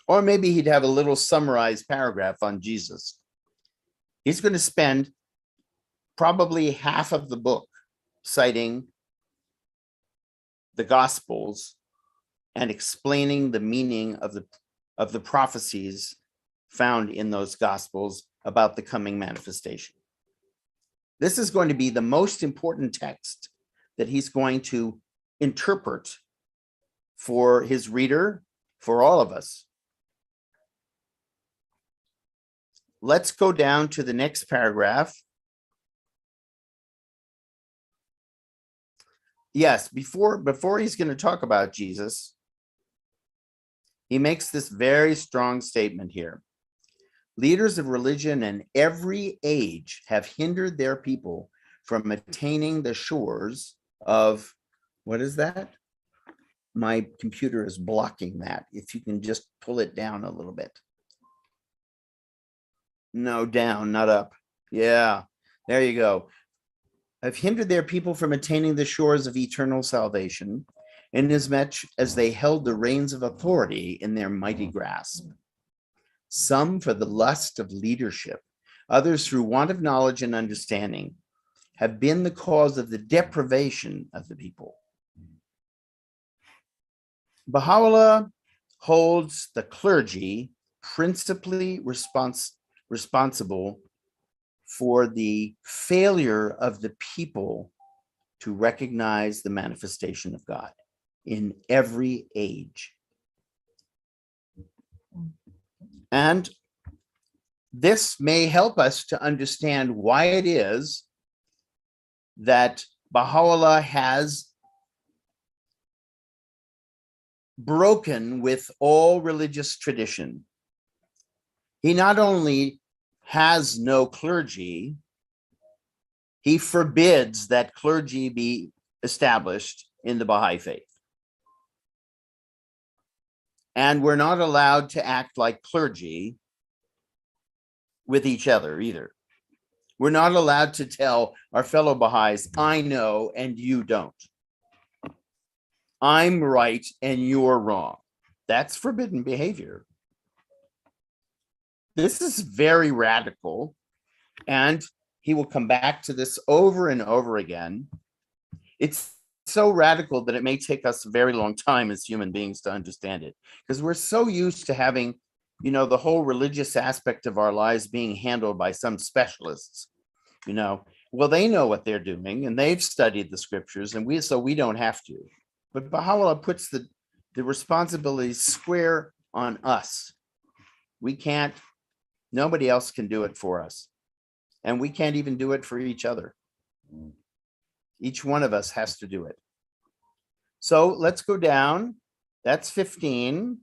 or maybe he'd have a little summarized paragraph on Jesus, he's going to spend probably half of the book citing the Gospels and explaining the meaning of the prophecies found in those gospels about the coming manifestation. This is going to be the most important text that he's going to interpret for his reader, for all of us. Let's go down to the next paragraph. Yes, before he's going to talk about Jesus, he makes this very strong statement here. Leaders of religion in every age have hindered their people from attaining the shores of, what is that? My computer is blocking that. If you can just pull it down a little bit. No, down, not up. Yeah, there you go. Have hindered their people from attaining the shores of eternal salvation, inasmuch as they held the reins of authority in their mighty grasp. Some for the lust of leadership, others through want of knowledge and understanding, have been the cause of the deprivation of the people. Baha'u'lláh holds the clergy principally responsible for the failure of the people to recognize the manifestation of God in every age. And this may help us to understand why it is that Baha'u'lláh has broken with all religious tradition. He not only has no clergy, he forbids that clergy be established in the Baha'i faith. And we're not allowed to act like clergy with each other either. We're not allowed to tell our fellow Baha'is, I know and you don't. I'm right and you're wrong. That's forbidden behavior. This is very radical, and he will come back to this over and over again. It's so radical that it may take us a very long time as human beings to understand it, because we're so used to having, the whole religious aspect of our lives being handled by some specialists. Well, they know what they're doing and they've studied the scriptures, and we don't have to. But Baha'u'lláh puts the responsibility square on us. We can't, nobody else can do it for us. And we can't even do it for each other. Each one of us has to do it. So let's go down. That's 15.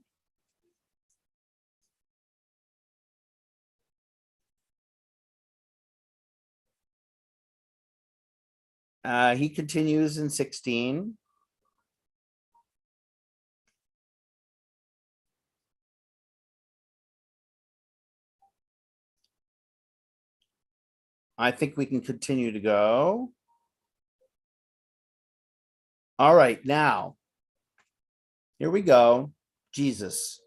He continues in 16. I think we can continue to go. All right, now, here we go. Jesus.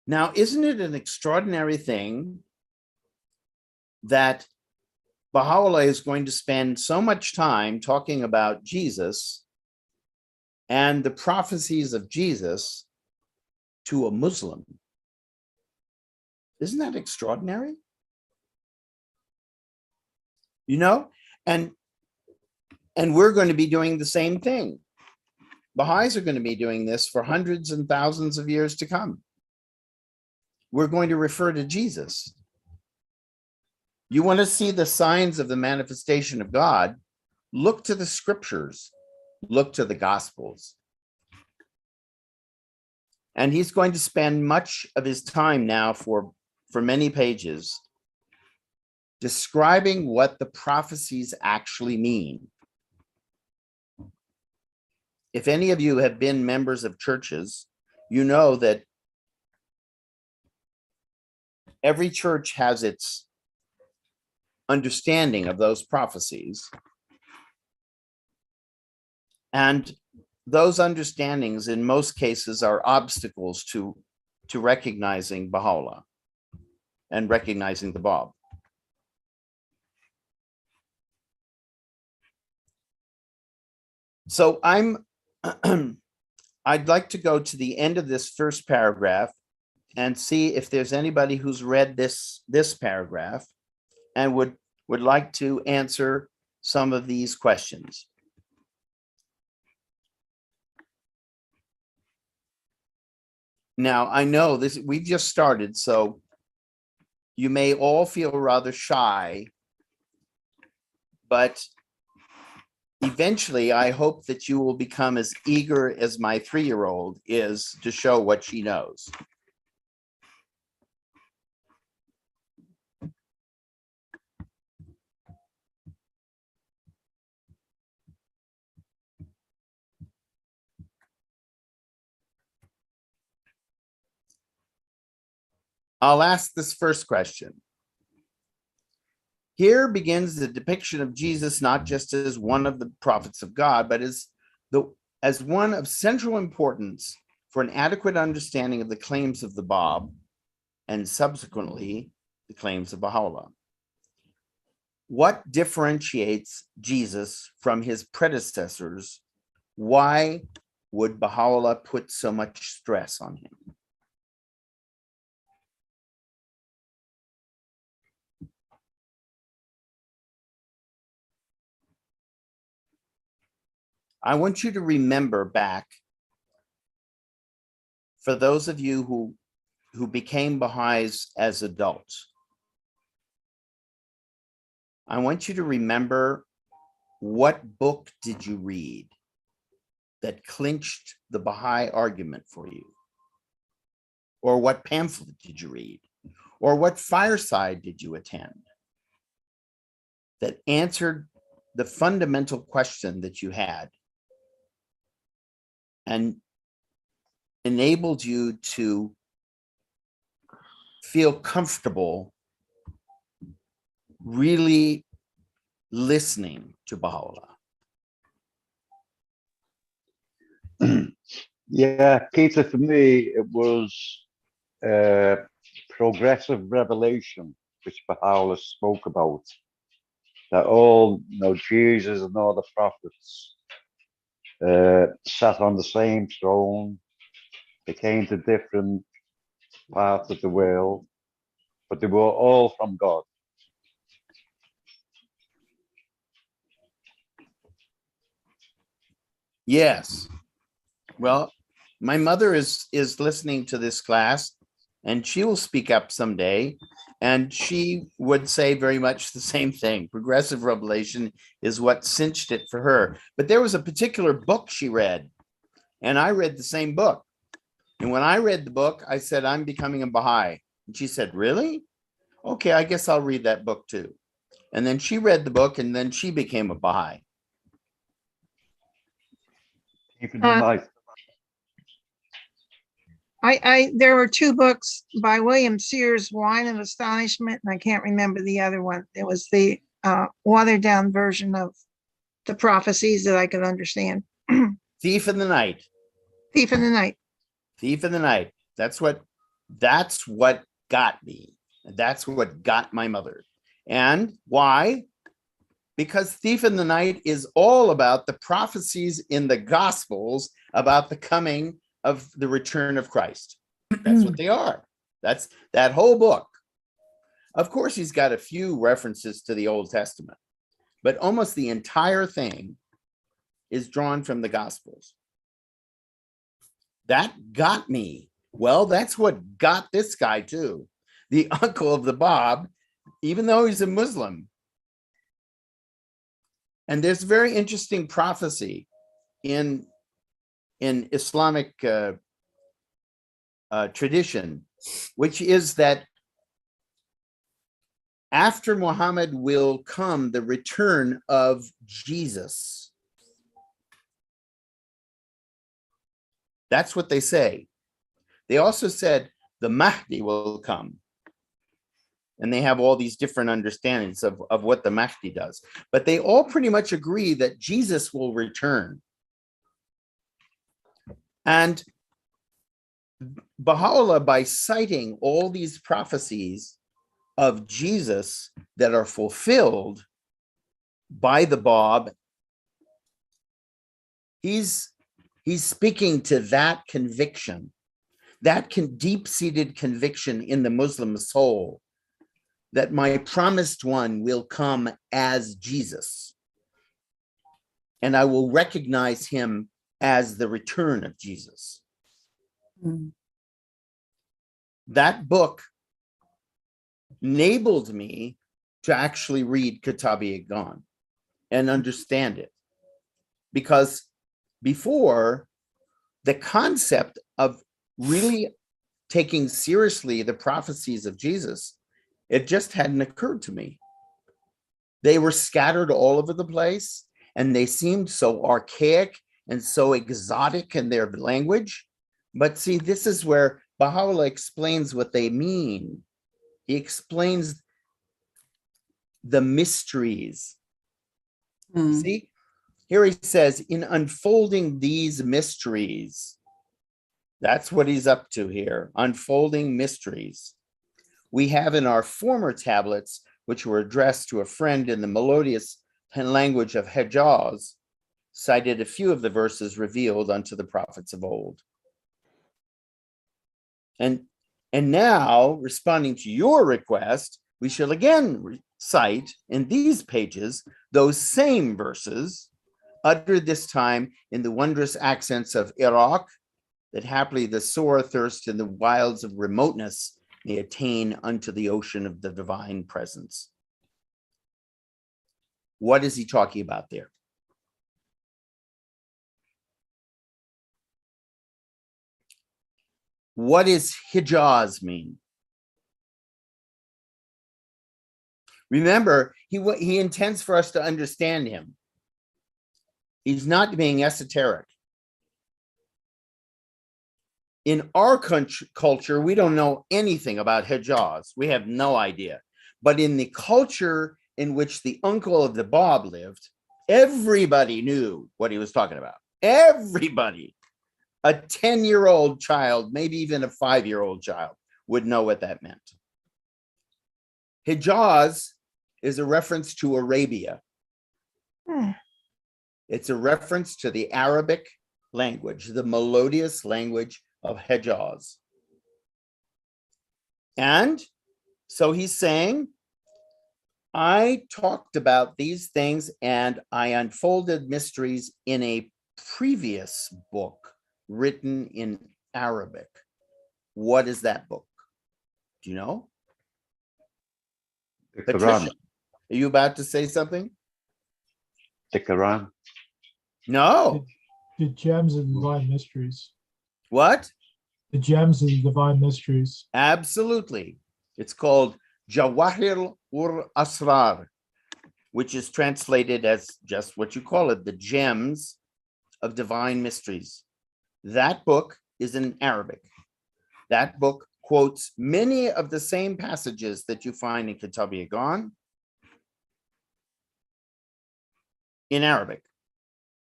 Now, isn't it an extraordinary thing that Baha'u'lláh is going to spend so much time talking about Jesus and the prophecies of Jesus to a Muslim? Isn't that extraordinary? And we're going to be doing the same thing. Baha'is are going to be doing this for hundreds and thousands of years to come. We're going to refer to Jesus. You want to see the signs of the manifestation of God? Look to the scriptures, look to the gospels. And he's going to spend much of his time now for many pages describing what the prophecies actually mean. If any of you have been members of churches, you know that every church has its understanding of those prophecies. And those understandings, in most cases, are obstacles to recognizing Baha'u'lláh and recognizing the Bab. So I'm I'd like to go to the end of this first paragraph and see if there's anybody who's read this paragraph and would like to answer some of these questions. Now, I know this, we've just started, so you may all feel rather shy, but eventually I hope that you will become as eager as my 3-year-old is to show what she knows. I'll ask this first question. Here begins the depiction of Jesus not just as one of the prophets of God, but as one of central importance for an adequate understanding of the claims of the Bab and subsequently the claims of Baha'u'lláh. What differentiates Jesus from his predecessors? Why would Baha'u'lláh put so much stress on him? I want you to remember back, for those of you who became Baha'is as adults, I want you to remember, what book did you read that clinched the Baha'i argument for you? Or what pamphlet did you read? Or what fireside did you attend that answered the fundamental question that you had and enabled you to feel comfortable really listening to Baha'u'lláh?
Yeah, Peter, for me, it was progressive revelation, which Baha'u'lláh spoke about. That all, Jesus and all the prophets sat on the same throne. They came to different parts of the world, but they were all from God.
Yes. Well, my mother is listening to this class, and she will speak up someday, and she would say very much the same thing. Progressive revelation is what cinched it for her. But there was a particular book she read, and I read the same book. And when I read the book, I said, I'm becoming a Baha'i. And she said, really? Okay, I guess I'll read that book too. And then she read the book, and then she became a Baha'i.
Even the night.
There were 2 books by William Sears, Wine of Astonishment, and I can't remember the other one. It was the watered down version of the prophecies that I could understand.
Thief in the Night.
Thief in the Night.
Thief in the Night. That's what got me. That's what got my mother. And why? Because Thief in the Night is all about the prophecies in the Gospels about the coming of the return of Christ. That's what they are. That's that whole book. Of course, he's got a few references to the Old Testament, but almost the entire thing is drawn from the Gospels. That got me. Well, that's what got this guy too. The uncle of the Bab, even though he's a Muslim. And there's a very interesting prophecy in Islamic tradition, which is that after Muhammad will come the return of Jesus. That's what they say. They also said the Mahdi will come. And they have all these different understandings of what the Mahdi does. But they all pretty much agree that Jesus will return. And Baha'u'llah, by citing all these prophecies of Jesus that are fulfilled by the Bab, he's He's speaking to that conviction, that deep-seated conviction in the Muslim soul that my promised one will come as Jesus. And I will recognize him as the return of Jesus.
Mm.
That book enabled me to actually read Kitáb-i-Íqán and understand it. Because before, the concept of really taking seriously the prophecies of Jesus, it just hadn't occurred to me. They were scattered all over the place, and they seemed so archaic and so exotic in their language. But see, this is where Baha'u'lláh explains what they mean. He explains the mysteries.
Mm.
See, here he says, in unfolding these mysteries, that's what he's up to here, unfolding mysteries. We have in our former tablets, which were addressed to a friend in the melodious language of Hejaz, cited a few of the verses revealed unto the prophets of old. And now, responding to your request, we shall again recite in these pages those same verses, uttered this time in the wondrous accents of Iraq, that haply the sore thirst in the wilds of remoteness may attain unto the ocean of the divine presence. What is he talking about there? What does Hijaz mean? Remember, he intends for us to understand him. He's not being esoteric. In our culture, we don't know anything about Hijaz. We have no idea. But in the culture in which the uncle of the Bab lived, everybody knew what he was talking about. Everybody. A 10-year-old child, maybe even a 5-year-old child, would know what that meant. Hijaz is a reference to Arabia. It's a reference to the Arabic language, the melodious language of Hijaz. And so he's saying, I talked about these things and I unfolded mysteries in a previous book written in Arabic. What is that book? Do you know?
The
Patricia,
Quran.
are you about to say something?
The Quran.
No.
The gems of the divine mysteries.
What?
The gems of the divine mysteries.
Absolutely. It's called Jawahir ur Asrar, which is translated as just what you call it, the gems of divine mysteries. That book is in Arabic. That book quotes many of the same passages that you find in Kitáb-i-Íqán in Arabic.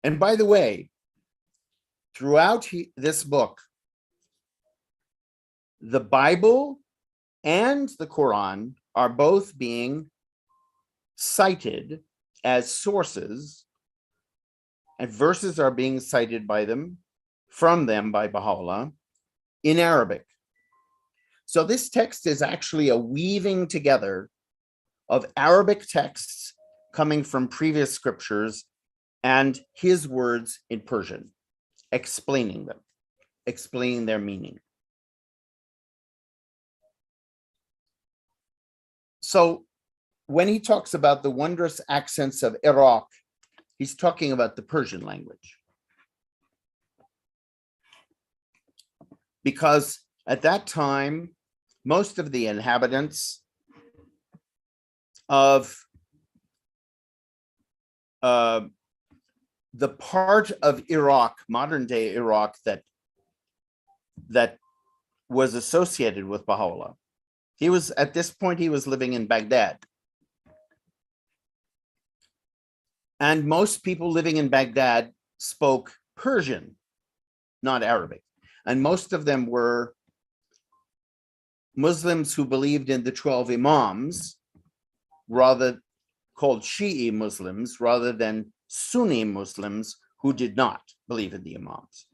And by the way, throughout this book, the Bible and the Quran are both being cited as sources, and verses are being cited by them, from them by Baha'u'lláh, in Arabic. So this text is actually a weaving together of Arabic texts coming from previous scriptures and his words in Persian, explaining them, explaining their meaning. So when he talks about the wondrous accents of Iraq, he's talking about the Persian language. Because at that time, most of the inhabitants of the part of Iraq, modern day Iraq, that was associated with Baha'u'lláh. He was, at this point, he was living in Baghdad. And most people living in Baghdad spoke Persian, not Arabic. And most of them were Muslims who believed in the 12 Imams, rather called Shi'i Muslims, rather than Sunni Muslims who did not believe in the Imams.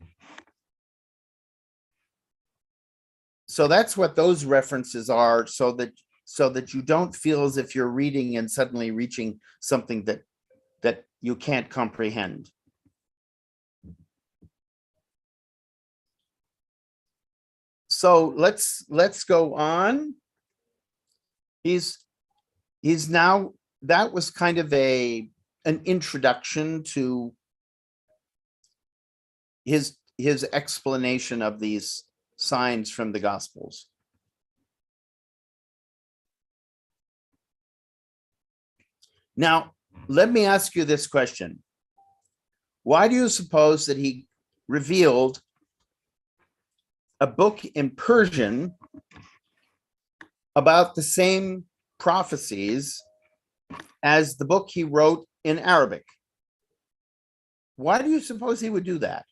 So that's what those references are, so that you don't feel as if you're reading and suddenly reaching something that you can't comprehend. So let's go on. He's now, that was kind of an introduction to his explanation of these signs from the Gospels. Now, let me ask you this question. Why do you suppose that he revealed a book in Persian about the same prophecies as the book he wrote in Arabic? Why do you suppose he would do that?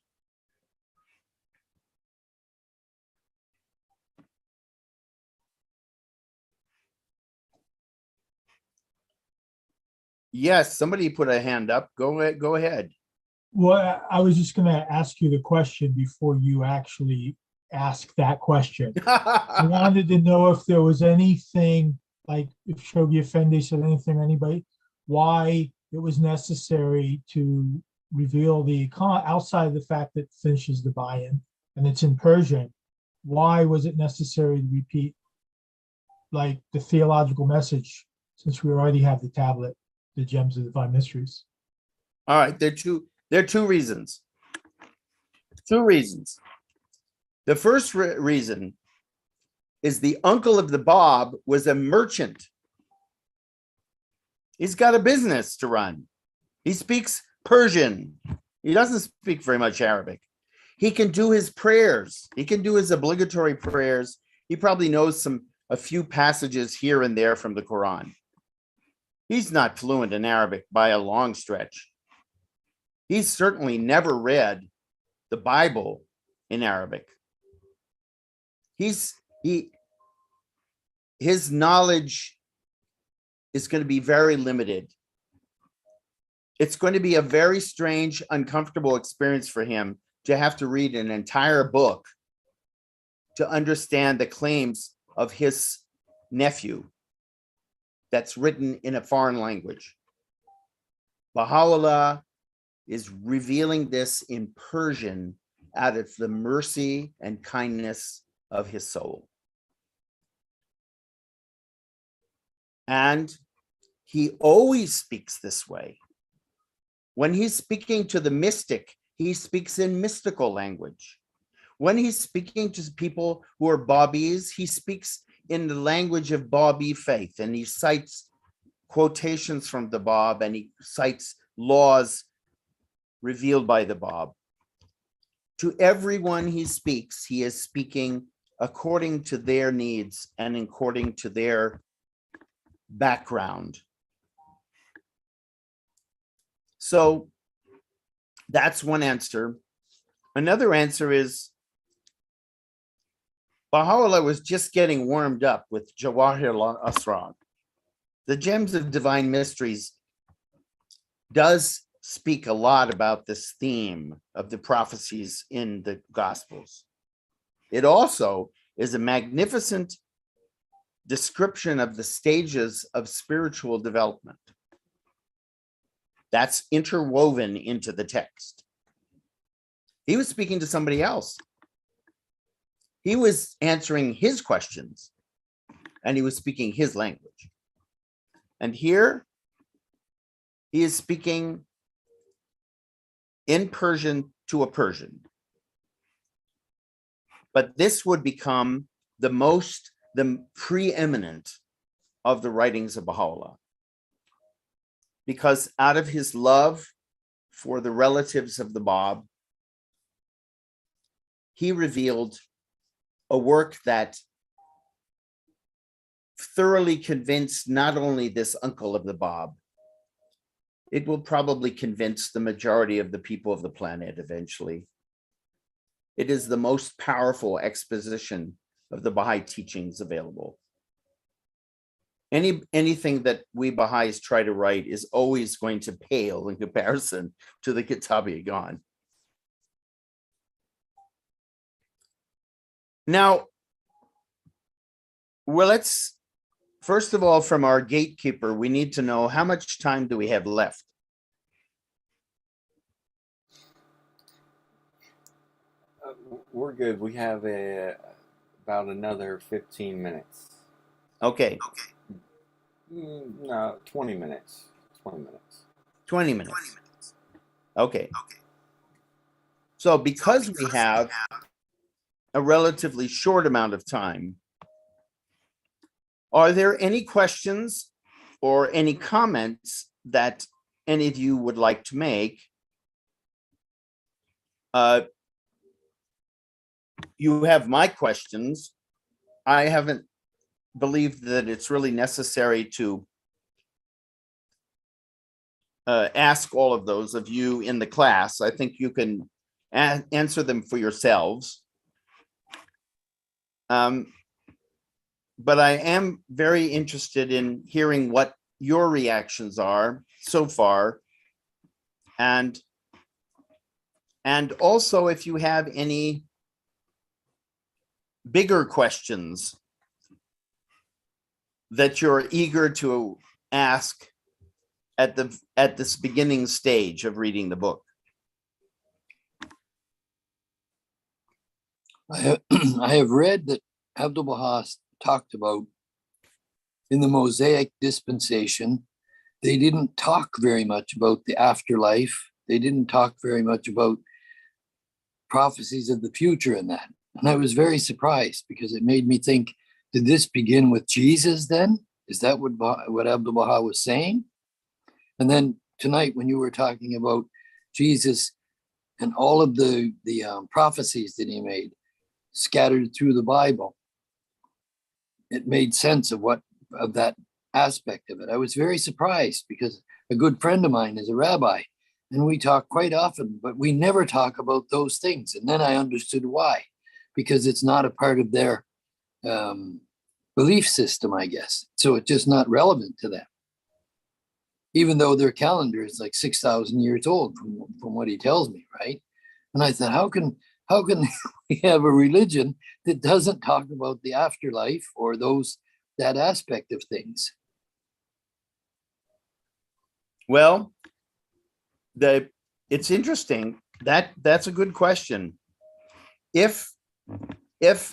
Yes, somebody put a hand up. Go ahead.
Well, I was just going to ask you the question before you actually ask that question. I wanted to know if there was anything, like if Shoghi Effendi said anything, anybody, why it was necessary to reveal the Íqán outside of the fact that it finishes the buy-in and it's in Persian. Why was it necessary to repeat like the theological message, since we already have the tablet, the Gems of the Divine Mysteries?
All right, there are two reasons. Two reasons. The first reason is the uncle of the Bab was a merchant. He's got a business to run. He speaks Persian. He doesn't speak very much Arabic. He can do his prayers. He can do his obligatory prayers. He probably knows a few passages here and there from the Quran. He's not fluent in Arabic by a long stretch. He's certainly never read the Bible in Arabic. His knowledge is going to be very limited. It's going to be a very strange, uncomfortable experience for him to have to read an entire book to understand the claims of his nephew that's written in a foreign language. Bahá'u'lláh is revealing this in Persian out of the mercy and kindness of his soul. And he always speaks this way. When he's speaking to the mystic, he speaks in mystical language. When he's speaking to people who are Babis, he speaks in the language of Babi faith, and he cites quotations from the Bab, and he cites laws revealed by the Bab. To everyone he speaks, he is speaking according to their needs and according to their background. So that's one answer. Another answer is Baha'u'lláh was just getting warmed up with Jawahir al-Asrar. The Gems of Divine Mysteries does speak a lot about this theme of the prophecies in the Gospels. It also is a magnificent description of the stages of spiritual development. That's interwoven into the text. He was speaking to somebody else. He was answering his questions, and he was speaking his language. And here, he is speaking in Persian to a Persian. But this would become the preeminent of the writings of Baha'u'lláh, because out of his love for the relatives of the Bab, he revealed a work that thoroughly convinced not only this uncle of the Bab, it will probably convince the majority of the people of the planet eventually. It is the most powerful exposition of the Baha'i teachings available. Anything that we Baha'is try to write is always going to pale in comparison to the Kitáb-i-Íqán. Now, well, let's, first of all, from our gatekeeper, we need to know how much time do we have left?
We're good. We have about another 15 minutes.
Okay,
No, 20 minutes. 20 minutes.
20 minutes. Okay. So because we have a relatively short amount of time, are there any questions or any comments that any of you would like to make? You have my questions. I haven't believed that it's really necessary to ask all of those of you in the class. I think you can answer them for yourselves. But I am very interested in hearing what your reactions are so far. And also if you have any bigger questions that you're eager to ask at this beginning stage of reading the book.
I have read that Abdu'l-Baha talked about in the Mosaic dispensation, they didn't talk very much about the afterlife. They didn't talk very much about prophecies of the future in that. And I was very surprised because it made me think, did this begin with Jesus then? Is that what Abdu'l-Baha was saying? And then tonight, when you were talking about Jesus and all of the prophecies that he made scattered through the Bible, it made sense of that aspect of it. I was very surprised because a good friend of mine is a rabbi and we talk quite often, but we never talk about those things. And then I understood why, because it's not a part of their belief system, I guess. So it's just not relevant to them, even though their calendar is like 6,000 years old from what he tells me, right? And I thought, how can we have a religion that doesn't talk about the afterlife or that aspect of things?
Well, it's interesting. That's a good question. If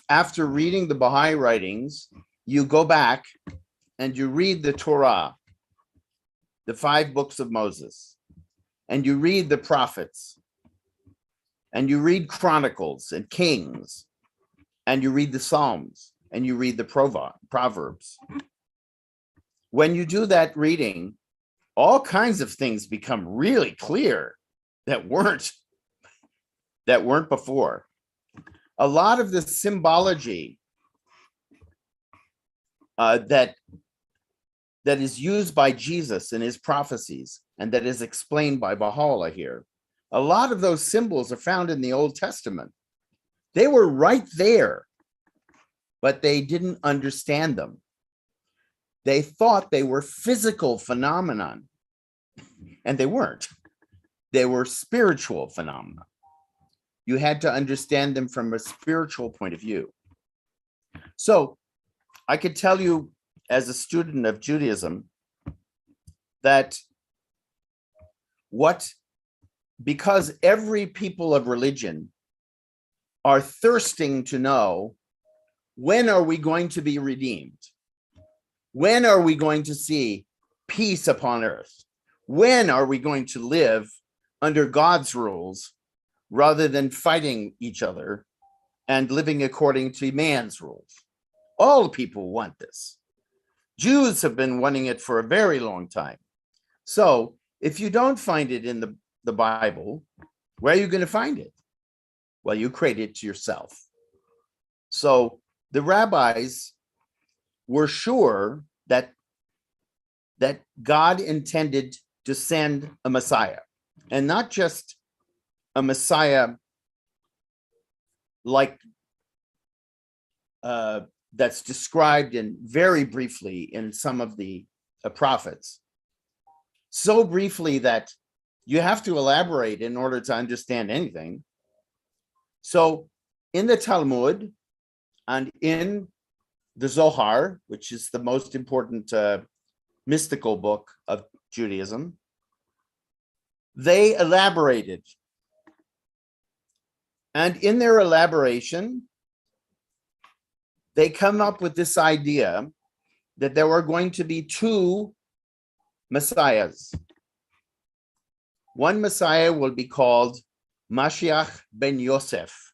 after reading the Baha'i writings, you go back and you read the Torah, the 5 books of Moses, and you read the prophets, and you read Chronicles and Kings, and you read the Psalms, and you read the Proverbs. When you do that reading, all kinds of things become really clear that weren't before. A lot of the symbology that is used by Jesus in his prophecies and that is explained by Baha'u'lláh here, a lot of those symbols are found in the Old Testament. They were right there, but they didn't understand them. They thought they were physical phenomenon, and they weren't. They were spiritual phenomena. You had to understand them from a spiritual point of view. So I could tell you as a student of Judaism that because every people of religion are thirsting to know, when are we going to be redeemed? When are we going to see peace upon earth? When are we going to live under God's rules rather than fighting each other and living according to man's rules? All people want this. Jews have been wanting it for a very long time. So if you don't find it in the Bible, where are you going to find it? Well, you create it to yourself. So the rabbis were sure that God intended to send a Messiah, and not just a Messiah like that's described in very briefly in some of the prophets, so briefly that you have to elaborate in order to understand anything. So in the Talmud, And in the Zohar, which is the most important mystical book of Judaism, they elaborated. And in their elaboration, they come up with this idea that there were going to be two messiahs. One messiah will be called Mashiach ben Yosef.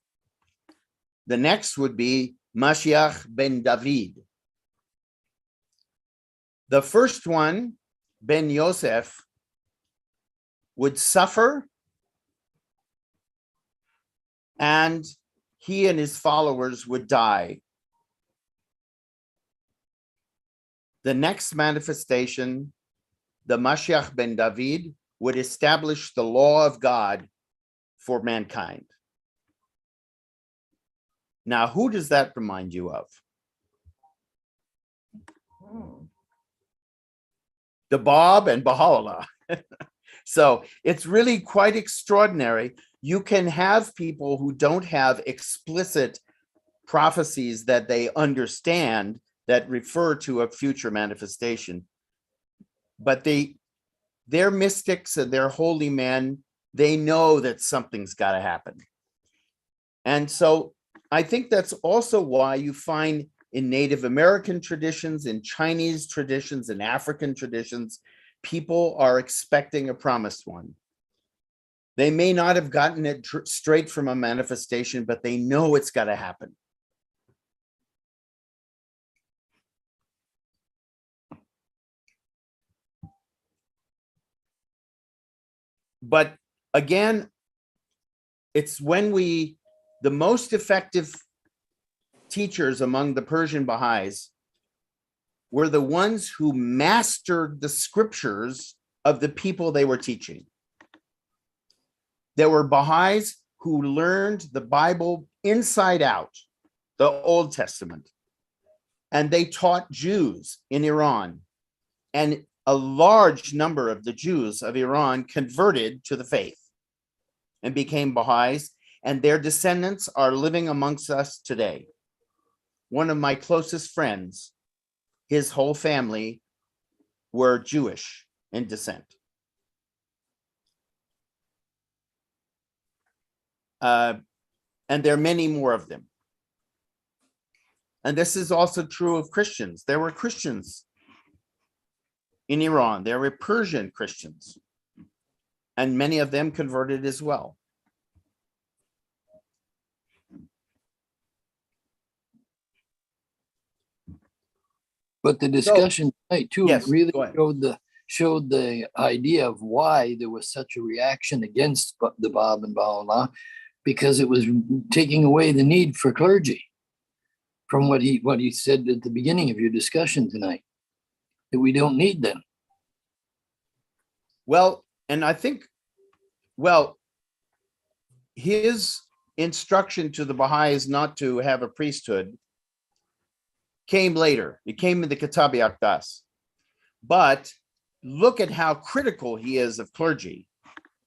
The next would be Mashiach ben David. The first one, ben Yosef, would suffer, and he and his followers would die. The next manifestation, the Mashiach ben David, would establish the law of God for mankind. Now, who does that remind you of? The Bab and Bahá'u'lláh. So it's really quite extraordinary. You can have people who don't have explicit prophecies that they understand that refer to a future manifestation, but they're mystics and they're holy men. They know that something's got to happen. And so I think that's also why you find in Native American traditions, in Chinese traditions, in African traditions, people are expecting a promised one. They may not have gotten it straight from a manifestation, but they know it's got to happen. But again, it's when the most effective teachers among the Persian Baha'is were the ones who mastered the scriptures of the people they were teaching. There were Baha'is who learned the Bible inside out, the Old Testament, and they taught Jews in Iran. And a large number of the Jews of Iran converted to the faith and became Baha'is, and their descendants are living amongst us today. One of my closest friends, his whole family were Jewish in descent. And there are many more of them. And this is also true of Christians. There were Christians in Iran. There were Persian Christians, and many of them converted as well.
But the discussion tonight too
Yes,
really
go ahead.
showed the idea of why there was such a reaction against the Bab and Bahá'u'lláh, because it was taking away the need for clergy from what he said at the beginning of your discussion tonight, that we don't need them.
Well, and I think, his instruction to the Baha'is not to have a priesthood came later. It came in the Kitáb-i-Íqán. But look at how critical he is of clergy.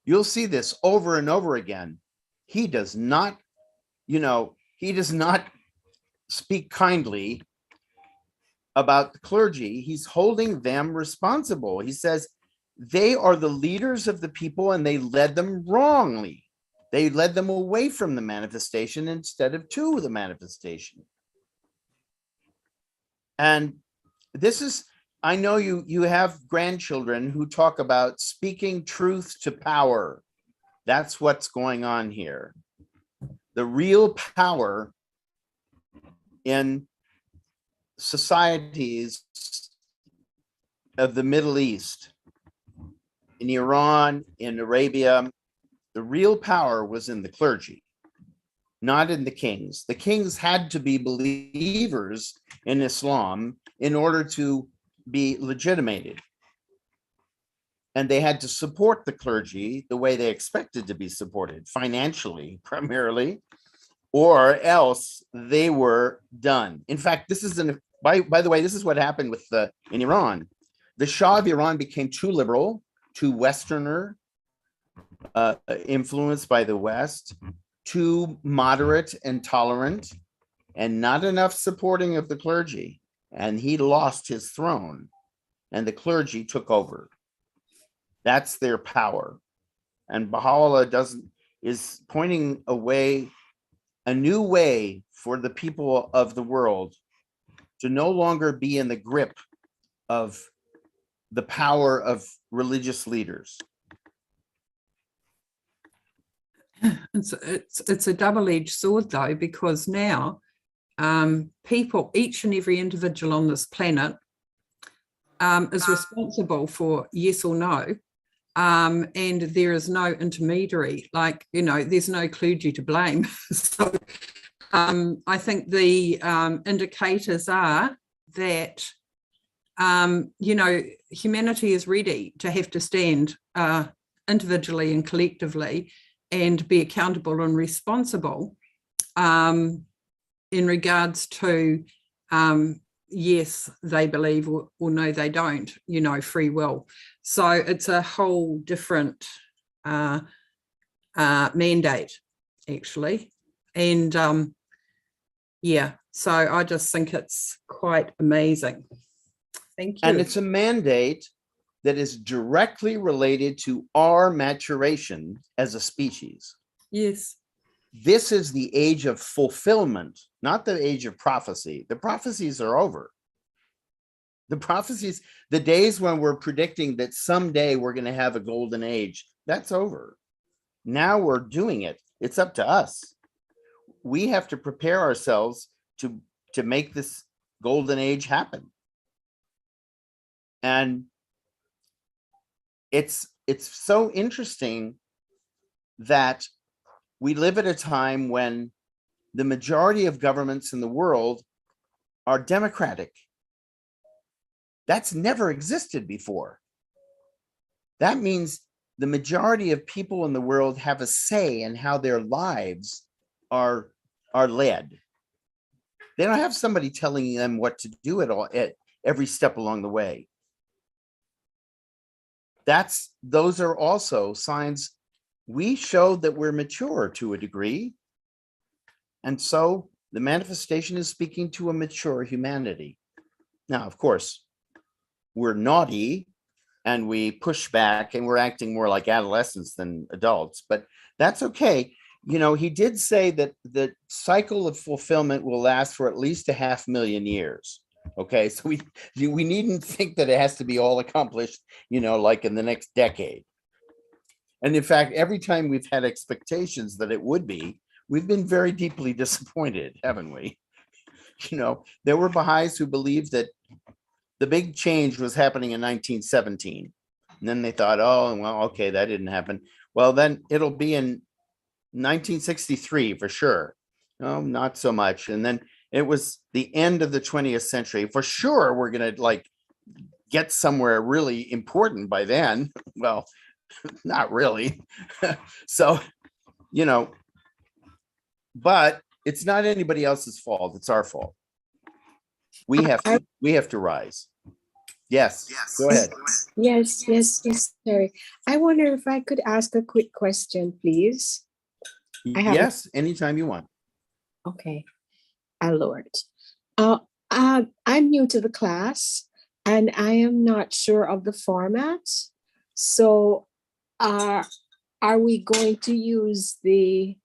You'll see this over and over again. He does not, speak kindly about the clergy. He's holding them responsible. He says they are the leaders of the people and they led them wrongly. They led them away from the manifestation instead of to the manifestation. And this is, I know you have grandchildren who talk about speaking truth to power. That's what's going on here. The real power in societies of the Middle East, in Iran, in Arabia, the real power was in the clergy, not in the kings. The kings had to be believers in Islam in order to be legitimated. And they had to support the clergy the way they expected to be supported, financially primarily, or else they were done. In fact, this is by the way, this is what happened in Iran. The Shah of Iran became too liberal, too Westerner, influenced by the West, too moderate and tolerant, and not enough supporting of the clergy. And he lost his throne and the clergy took over. That's their power. And Baha'u'lláh is pointing a new way for the people of the world to no longer be in the grip of the power of religious leaders.
It's a double-edged sword though, because now people, each and every individual on this planet is responsible for yes or no. And there is no intermediary, like, you know, there's no clergy to blame. So I think the indicators are that, you know, humanity is ready to have to stand individually and collectively and be accountable and responsible in regards to, yes, they believe or no, they don't, you know, free will. So it's a whole different mandate, actually. And yeah, so I just think it's quite amazing. Thank you.
And it's a mandate that is directly related to our maturation as a species.
Yes.
This is the age of fulfillment, not the age of prophecy. The prophecies are over. The prophecies, the days when we're predicting that someday we're going to have a golden age, that's over. Now we're doing it. It's up to us. We have to prepare ourselves to make this golden age happen. And it's so interesting that we live at a time when the majority of governments in the world are democratic. That's never existed before. That means the majority of people in the world have a say in how their lives are led. They don't have somebody telling them what to do at every step along the way. Those are also signs. We showed that we're mature to a degree. And so the manifestation is speaking to a mature humanity. Now, of course, we're naughty and we push back and we're acting more like adolescents than adults, but that's okay. You know, he did say that the cycle of fulfillment will last for at least 500,000 years. Okay, so we needn't think that it has to be all accomplished, you know, like in the next decade. And in fact, every time we've had expectations that it would be, we've been very deeply disappointed, haven't we? You know, there were Baha'is who believed that the big change was happening in 1917. And then they thought, oh, well, okay, that didn't happen. Well, then it'll be in 1963 for sure. No, not so much. And then it was the end of the 20th century. For sure, we're going to like get somewhere really important by then. Well, not really. So, you know, but it's not anybody else's fault. It's our fault. We have to rise. Yes, go ahead.
Yes, Terry. I wonder if I could ask a quick question, please.
Yes, anytime you want.
Okay. Our Lord. I'm new to the class and I am not sure of the format. So are we going to use the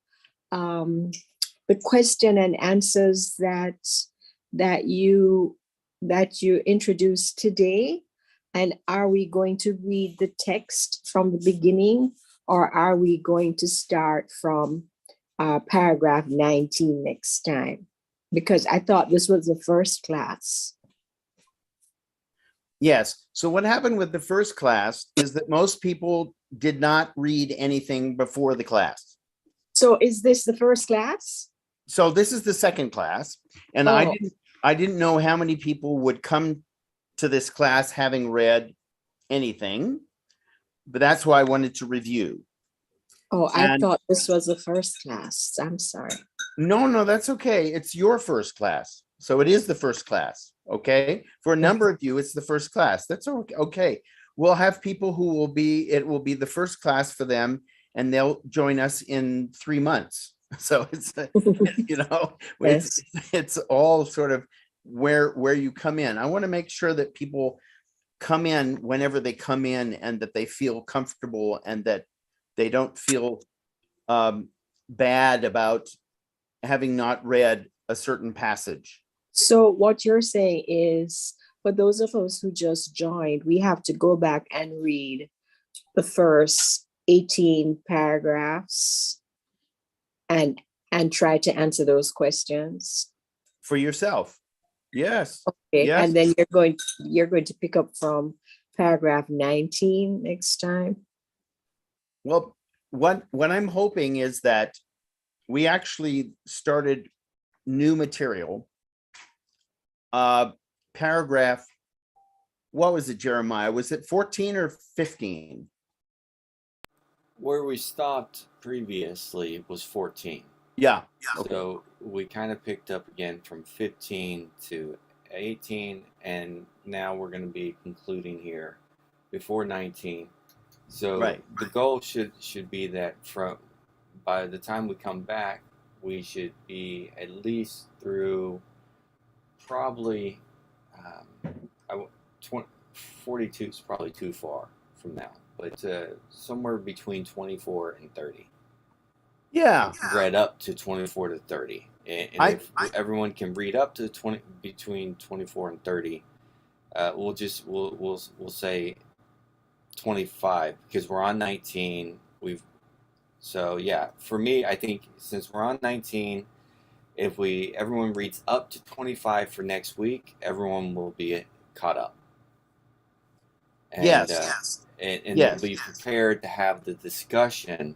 question and answers that you introduced today? And are we going to read the text from the beginning, or are we going to start from paragraph 19 next time? Because I thought this was the first class.
Yes. So what happened with the first class is that most people did not read anything before the class.
So is this the first class?
So this is the second class. And I didn't know how many people would come to this class having read anything, but that's why I wanted to review.
Oh, I thought this was the first class. I'm sorry.
No, that's okay. It's your first class. So it is the first class. Okay. For a number of you, it's the first class. That's okay. We'll have people who it will be the first class for them, and they'll join us in 3 months. So it's, you know, it's all sort of where you come in. I want to make sure that people come in whenever they come in, and that they feel comfortable, and that they don't feel bad about having not read a certain passage.
So what you're saying is, for those of us who just joined, we have to go back and read the first 18 paragraphs and try to answer those questions.
For yourself. Yes.
Okay,
Yes.
and then you're going to pick up from paragraph 19 next time.
Well, what I'm hoping is that we actually started new material. Paragraph, what was it, Jeremiah? Was it 14 or 15?
Where we stopped previously was 14.
Yeah.
So we kind of picked up again from 15 to 18, and now we're going to be concluding here before 19. So
Right.
the goal should be that by the time we come back, we should be at least through probably 42 is probably too far from now, but somewhere between 24 and 30.
Yeah.
Read up to 24 to 30, and if everyone can read up to between 24 and 30, we'll say 25, because we're on 19. So yeah, for me, I think since we're on 19, if everyone reads up to 25 for next week, everyone will be caught up. And,
Yes.
And
Yes.
they'll be prepared to have the discussion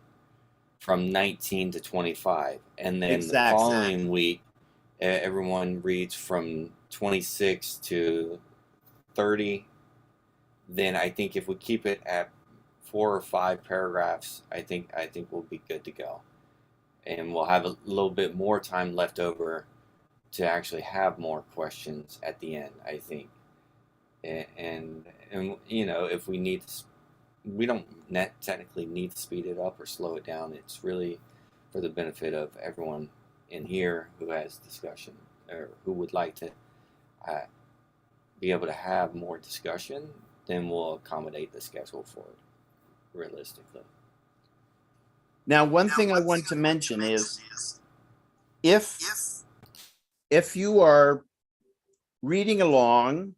from 19 to 25, and then the following week, everyone reads from 26 to 30. Then I think if we keep it at 4 or 5 paragraphs, I think we'll be good to go, and we'll have a little bit more time left over to actually have more questions at the end, I think. And you know, if we need to, we don't technically need to speed it up or slow it down. It's really for the benefit of everyone in here who has discussion, or who would like to be able to have more discussion. Then we'll accommodate the schedule for it realistically.
Now, one thing I want to mention is, if you are reading along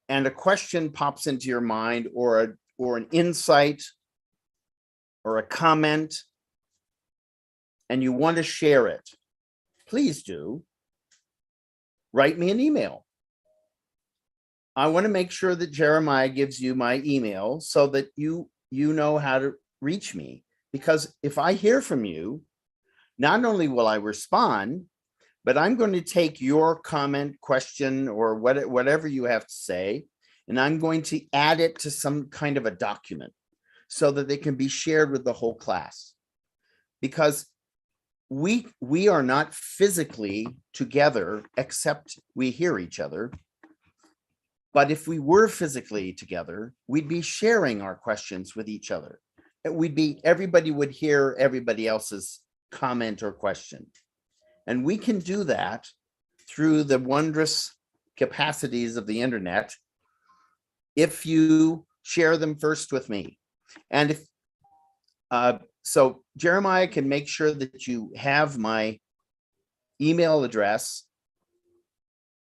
and a question pops into your mind, or an insight or a comment, and you want to share it, please do write me an email. I want to make sure that Jeremiah gives you my email so that you know how to reach me, because if I hear from you, not only will I respond, but I'm going to take your comment, question, or whatever you have to say, and I'm going to add it to some kind of a document so that they can be shared with the whole class. Because we are not physically together, except we hear each other. But if we were physically together, we'd be sharing our questions with each other. Everybody would hear everybody else's comment or question. And we can do that through the wondrous capacities of the internet if you share them first with me. And so Jeremiah can make sure that you have my email address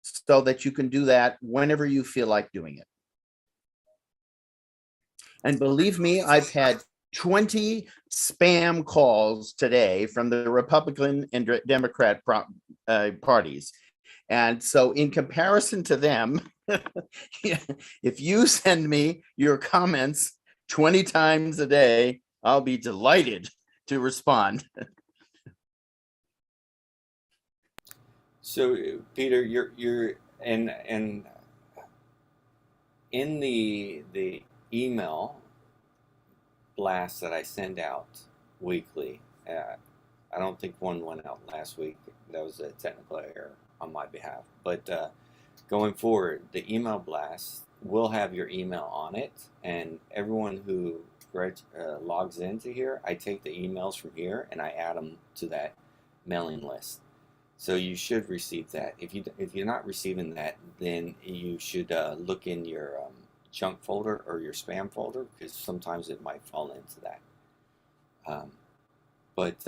so that you can do that whenever you feel like doing it. And believe me, I've had 20 spam calls today from the Republican and Democrat parties. And so in comparison to them, if you send me your comments 20 times a day, I'll be delighted to respond.
So Peter, you're in the email blast that I send out weekly. I don't think one went out last week. That was a technical error on my behalf. But going forward, the email blast will have your email on it, and everyone who logs into here, I take the emails from here and I add them to that mailing list. So you should receive that. If you're not receiving that, then you should look in your junk folder or your spam folder, because sometimes it might fall into that. But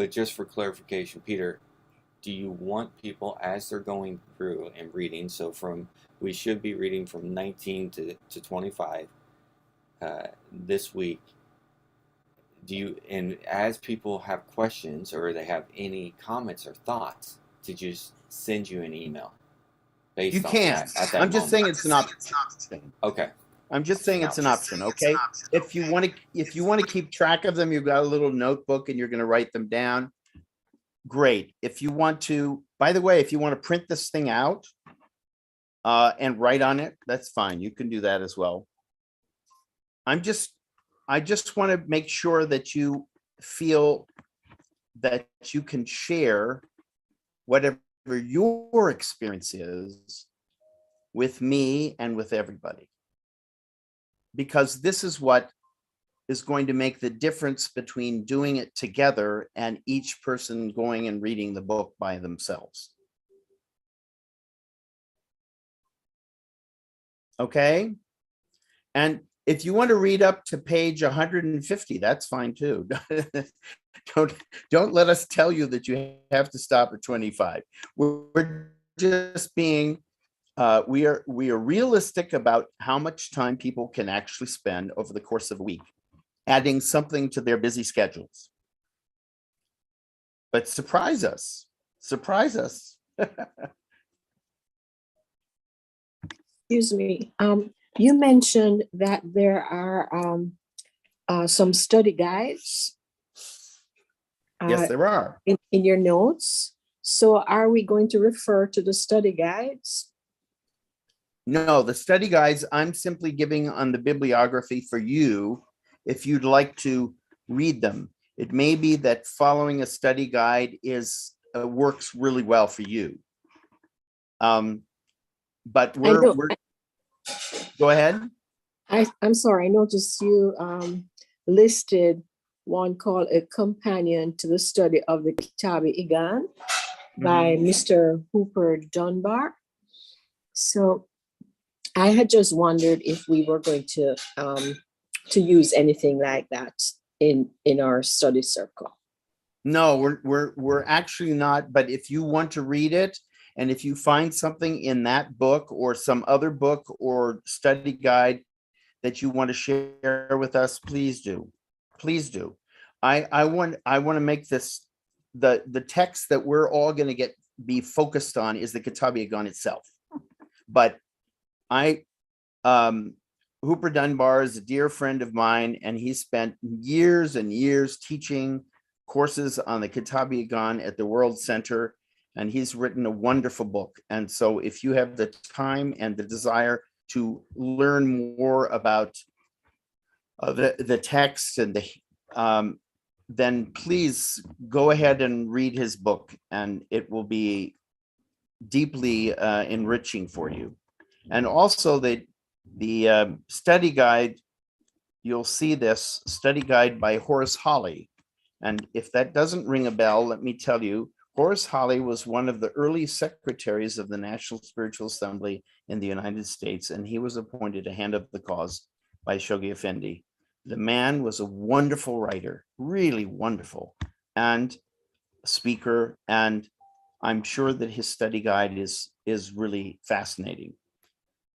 just for clarification, Peter, do you want people, as they're going through and reading, so we should be reading from 19 to 25 this week, and as people have questions or they have any comments or thoughts, to just send you an email based
You
on
can.
that at that
I'm just saying it's an option.
Okay.
I'm just saying it's an option, okay? If you want to keep track of them, you've got a little notebook and you're going to write them down. Great. If you want to, by the way, if you want to print this thing out and write on it, that's fine. You can do that as well. I just want to make sure that you feel that you can share whatever your experience is with me and with everybody. Because this is what is going to make the difference between doing it together and each person going and reading the book by themselves. Okay? And if you want to read up to page 150, that's fine too. Don't let us tell you that you have to stop at 25. We're just being we are realistic about how much time people can actually spend over the course of a week, adding something to their busy schedules. But surprise us.
Excuse me. You mentioned that there are some study guides.
Yes, there are.
In your notes. So are we going to refer to the study guides?
No, the study guides, I'm simply giving on the bibliography for you if you'd like to read them. It may be that following a study guide works really well for you. But go ahead.
I'm sorry, I noticed you listed one called A Companion to the Study of the Kitáb-i-Íqán by Mr. Hooper Dunbar. So I had just wondered if we were going to use anything like that in our study circle.
No, we're actually not. But if you want to read it, and if you find something in that book or some other book or study guide that you want to share with us, please do. Please do. I want to make this the text that we're all going to be focused on is the Kitáb-i-Íqán itself. But Hooper Dunbar is a dear friend of mine, and he spent years and years teaching courses on the Kitáb-i-Íqán at the World Center, and he's written a wonderful book. And so if you have the time and the desire to learn more about the text and then please go ahead and read his book, and it will be deeply enriching for you. And also the study guide, you'll see this study guide by Horace Holly. And if that doesn't ring a bell, let me tell you, Horace Holly was one of the early secretaries of the National Spiritual Assembly in the United States, and he was appointed a hand of the cause by Shoghi Effendi. The man was a wonderful writer, really wonderful, and speaker, and I'm sure that his study guide is really fascinating.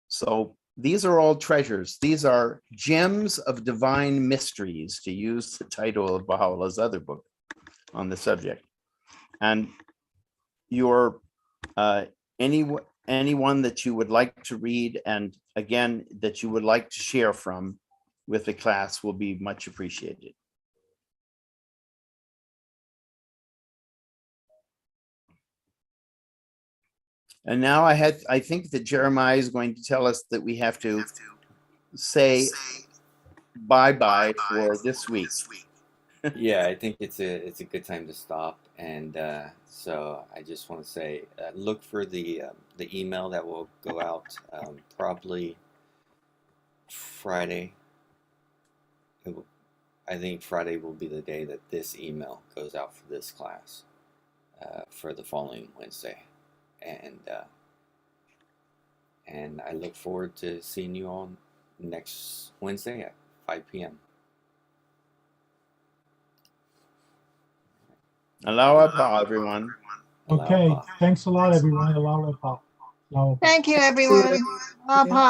So these are all treasures. These are gems of divine mysteries, to use the title of Baha'u'llah's other book on the subject. And anyone that you would like to read, and again, that you would like to share from with the class, will be much appreciated. And now I think that Jeremiah is going to tell us that we have to say bye-bye for this week.
Yeah, I think it's a good time to stop, and so I just want to say look for the email that will go out probably Friday. I think Friday will be the day that this email goes out for this class for the following Wednesday. And I look forward to seeing you all next Wednesday at 5 p.m.
Aloha, everyone.
Okay, thanks a lot, everyone. Aloha.
Thank you, everyone. Aloha.